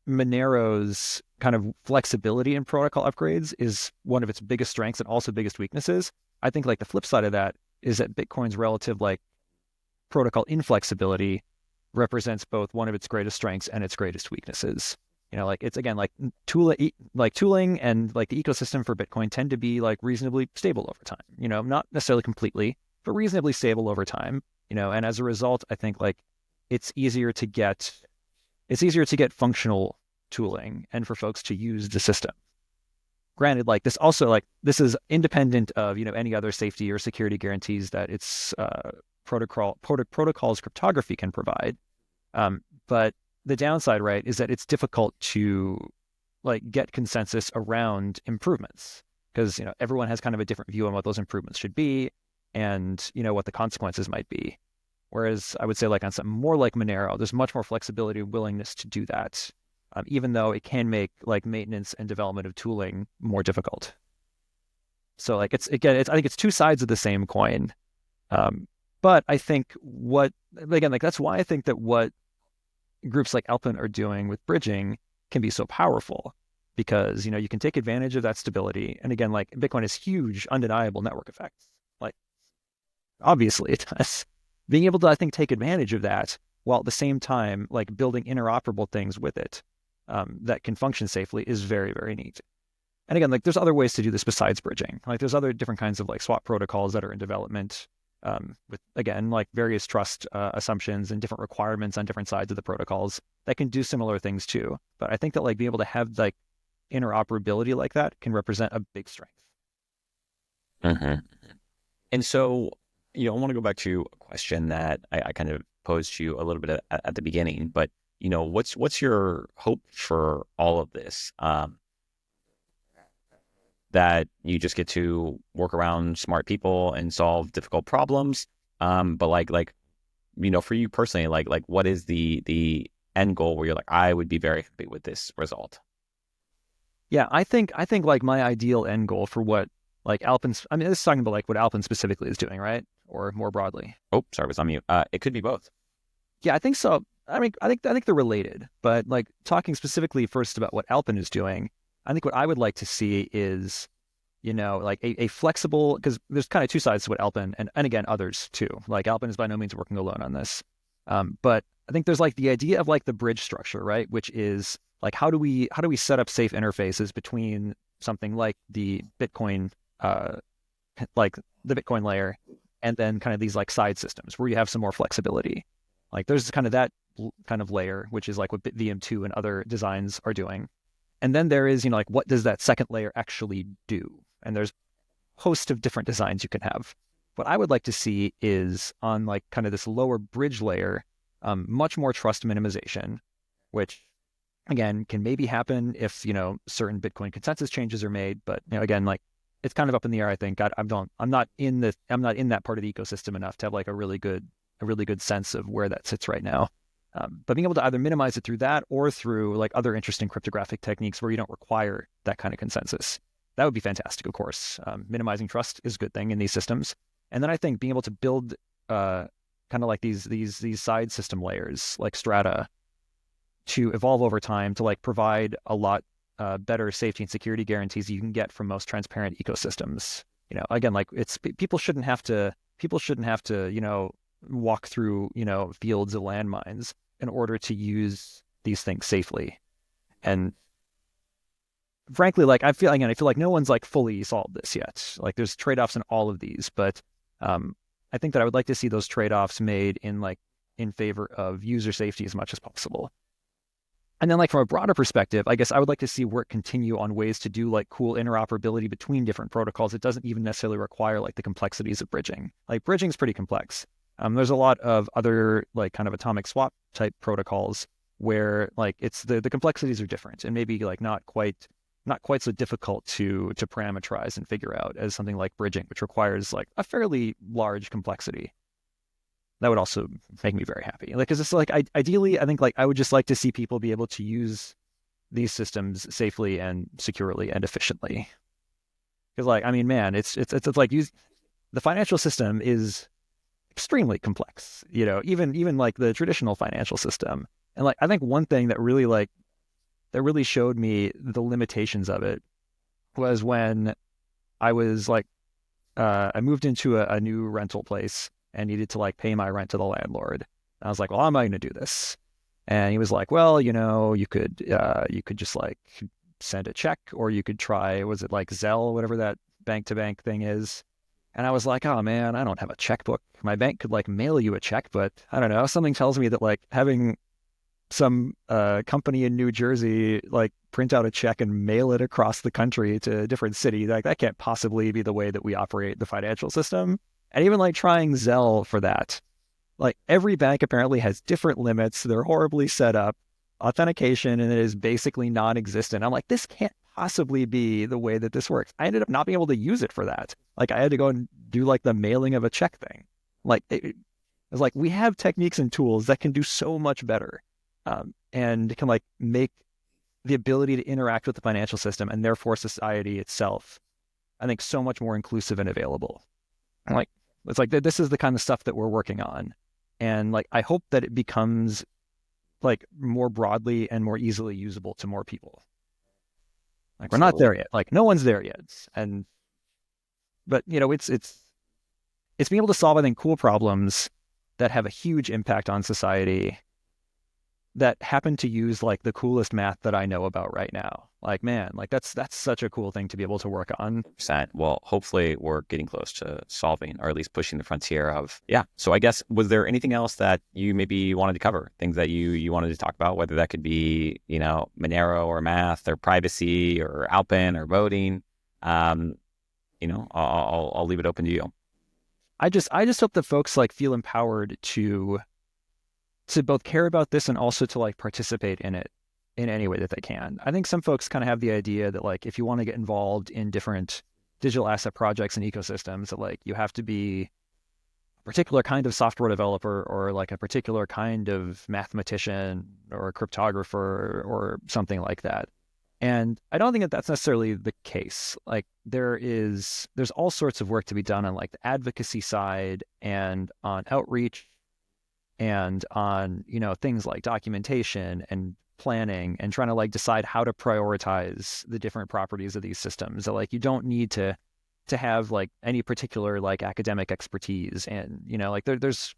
Monero's kind of flexibility in protocol upgrades is one of its biggest strengths and also biggest weaknesses. I think like the flip side of that is that Bitcoin's relative like protocol inflexibility represents both one of its greatest strengths and its greatest weaknesses. Like it's again like tooling and like the ecosystem for Bitcoin tend to be like reasonably stable over time. Not necessarily completely, but reasonably stable over time. And as a result, I think like it's easier to get functional tooling and for folks to use the system. Granted, like this is independent of any other safety or security guarantees that its protocol's cryptography can provide. But the downside, right, is that it's difficult to like get consensus around improvements because everyone has kind of a different view on what those improvements should be and what the consequences might be. Whereas I would say like on something more like Monero, there's much more flexibility and willingness to do that, even though it can make like maintenance and development of tooling more difficult. So like I think it's two sides of the same coin. But I think that's why I think that what groups like Alpen are doing with bridging can be so powerful because, you can take advantage of that stability. And again, like Bitcoin has huge, undeniable network effects. Like obviously it does. Being able to, I think, take advantage of that while at the same time, like building interoperable things with it that can function safely is very, very neat. And again, like there's other ways to do this besides bridging. Like there's other different kinds of like swap protocols that are in development with, again, like various trust assumptions and different requirements on different sides of the protocols that can do similar things too. But I think that like being able to have like interoperability like that can represent a big strength. Mm-hmm. And so, I want to go back to a question that I kind of posed to you a little bit at the beginning, but what's your hope for all of this? That you just get to work around smart people and solve difficult problems. But for you personally, like what is the end goal where you're like, I would be very happy with this result? Yeah, I think like my ideal end goal for what like Alpen's, I mean, this is talking about like what Alpen specifically is doing, right? Or more broadly. Oh, sorry, was on mute. It could be both. Yeah, I think so. I mean, I think they're related, but like talking specifically first about what Alpen is doing, I think what I would like to see is, like a flexible, because there's kind of two sides to what Alpen and again, others too. Like Alpen is by no means working alone on this. But I think there's like the idea of like the bridge structure, right? Which is like, how do we set up safe interfaces between something like the Bitcoin, like the Bitcoin layer and then kind of these like side systems where you have some more flexibility. Like there's kind of that kind of layer, which is like what BitVM2 and other designs are doing. And then there is, like what does that second layer actually do? And there's a host of different designs you can have. What I would like to see is on like kind of this lower bridge layer, much more trust minimization, which again can maybe happen if, certain Bitcoin consensus changes are made. But again, like it's kind of up in the air. I think I'm not in that part of the ecosystem enough to have like a really good sense of where that sits right now. But being able to either minimize it through that or through like other interesting cryptographic techniques where you don't require that kind of consensus, that would be fantastic. Of course, minimizing trust is a good thing in these systems. And then I think being able to build kind of like these side system layers like strata to evolve over time to like provide a lot better safety and security guarantees you can get from most transparent ecosystems. Again, like people shouldn't have to walk through fields of landmines in order to use these things safely. And frankly, like I feel like no one's like fully solved this yet. Like there's trade-offs in all of these, but I think that I would like to see those trade-offs made in favor of user safety as much as possible. And then like from a broader perspective, I guess I would like to see work continue on ways to do like cool interoperability between different protocols. It doesn't even necessarily require like the complexities of bridging. Like bridging is pretty complex. There's a lot of other like kind of atomic swap type protocols where like it's the complexities are different and maybe like not quite so difficult to parameterize and figure out as something like bridging, which requires like a fairly large complexity. That would also make me very happy. Like, because it's like ideally, I think like I would just like to see people be able to use these systems safely and securely and efficiently. Because like, I mean, man, it's like the financial system is extremely complex. Even like the traditional financial system. And like, I think one thing that really showed me the limitations of it was when I was like, I moved into a new rental place and needed to like pay my rent to the landlord. And I was like, well, how am I going to do this? And he was like, well, you could just like send a check, or you could try, was it like Zelle, whatever that bank to bank thing is. And I was like, oh man, I don't have a checkbook. My bank could like mail you a check, but I don't know. Something tells me that like having some company in New Jersey like print out a check and mail it across the country to a different city, like that can't possibly be the way that we operate the financial system. And even like trying Zelle for that, like every bank apparently has different limits. They're horribly set up. Authentication and it is basically non-existent. I'm like, this can't possibly be the way that this works. I ended up not being able to use it for that. Like I had to go and do like the mailing of a check thing. Like it was like, we have techniques and tools that can do so much better, and can like make the ability to interact with the financial system and therefore society itself, I think, so much more inclusive and available. Like, it's like this is the kind of stuff that we're working on. And like, I hope that it becomes like more broadly and more easily usable to more people. Like we're not there yet. Like no one's there yet. But it's being able to solve, I think, cool problems that have a huge impact on society that happen to use like the coolest math that I know about right now. Like, man, like that's such a cool thing to be able to work on. Well, hopefully we're getting close to solving, or at least pushing the frontier of, yeah. So I guess, was there anything else that you maybe wanted to cover? Things that you wanted to talk about, whether that could be, Monero or math or privacy or Alpen or voting? I'll leave it open to you. I just hope that folks like feel empowered to both care about this and also to like participate in it in any way that they can. I think some folks kind of have the idea that like if you want to get involved in different digital asset projects and ecosystems, that like you have to be a particular kind of software developer or like a particular kind of mathematician or a cryptographer or something like that. And I don't think that that's necessarily the case. Like there's all sorts of work to be done on like the advocacy side and on outreach and on, things like documentation and planning and trying to like decide how to prioritize the different properties of these systems. So like you don't need to have like any particular like academic expertise, and like there's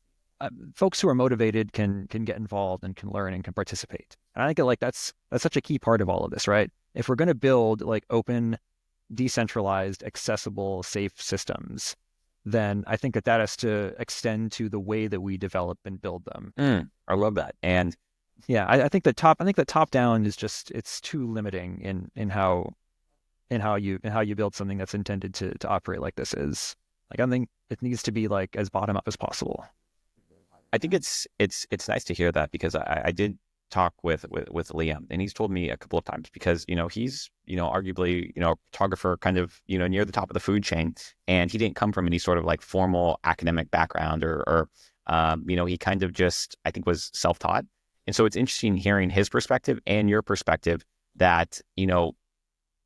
folks who are motivated can get involved and can learn and can participate. And I think that like that's such a key part of all of this, right? If we're going to build like open, decentralized, accessible, safe systems, then I think that has to extend to the way that we develop and build them. I love that. And yeah, I think that top down is just, it's too limiting in how you build something that's intended to operate like this is. Like I think it needs to be like as bottom up as possible. I think it's nice to hear that, because I did talk with Liam, and he's told me a couple of times, because he's arguably a photographer kind of near the top of the food chain, and he didn't come from any sort of like formal academic background or he kind of just, I think, was self-taught. And so it's interesting hearing his perspective and your perspective that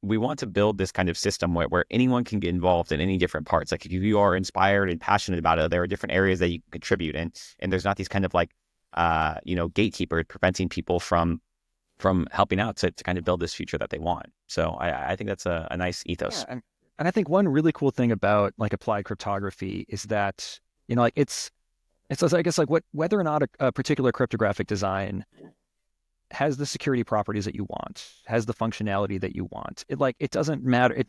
we want to build this kind of system where anyone can get involved in any different parts. Like if you are inspired and passionate about it, there are different areas that you can contribute in, and there's not these kind of like gatekeepers preventing people from from helping out to kind of build this future that they want. So I think that's a nice ethos. Yeah, and I think one really cool thing about like applied cryptography is that, like it's I guess like whether or not a particular cryptographic design has the security properties that you want, has the functionality that you want. It doesn't matter.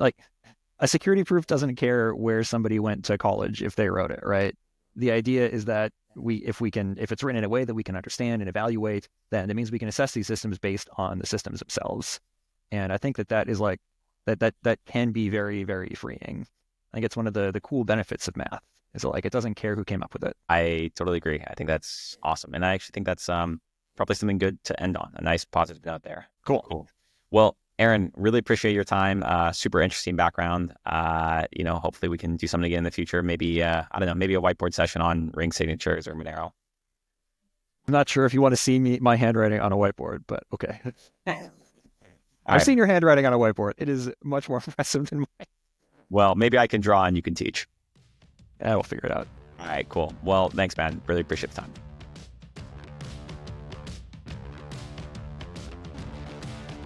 A security proof doesn't care where somebody went to college if they wrote it, right? The idea is that if it's written in a way that we can understand and evaluate, then it means we can assess these systems based on the systems themselves. And I think that is like that can be very, very freeing. I think it's one of the cool benefits of math is that, like, it doesn't care who came up with it. I totally agree. I think that's awesome. And I actually think that's probably something good to end on. A nice positive note there. Cool. Well, Aaron, really appreciate your time. Super interesting background. Hopefully we can do something again in the future. Maybe, I don't know, maybe a whiteboard session on ring signatures or Monero. I'm not sure if you want to see my handwriting on a whiteboard, but okay. I've seen your handwriting on a whiteboard. It is much more impressive than mine. Well, maybe I can draw and you can teach. Yeah, we'll figure it out. All right, cool. Well, thanks, man. Really appreciate the time.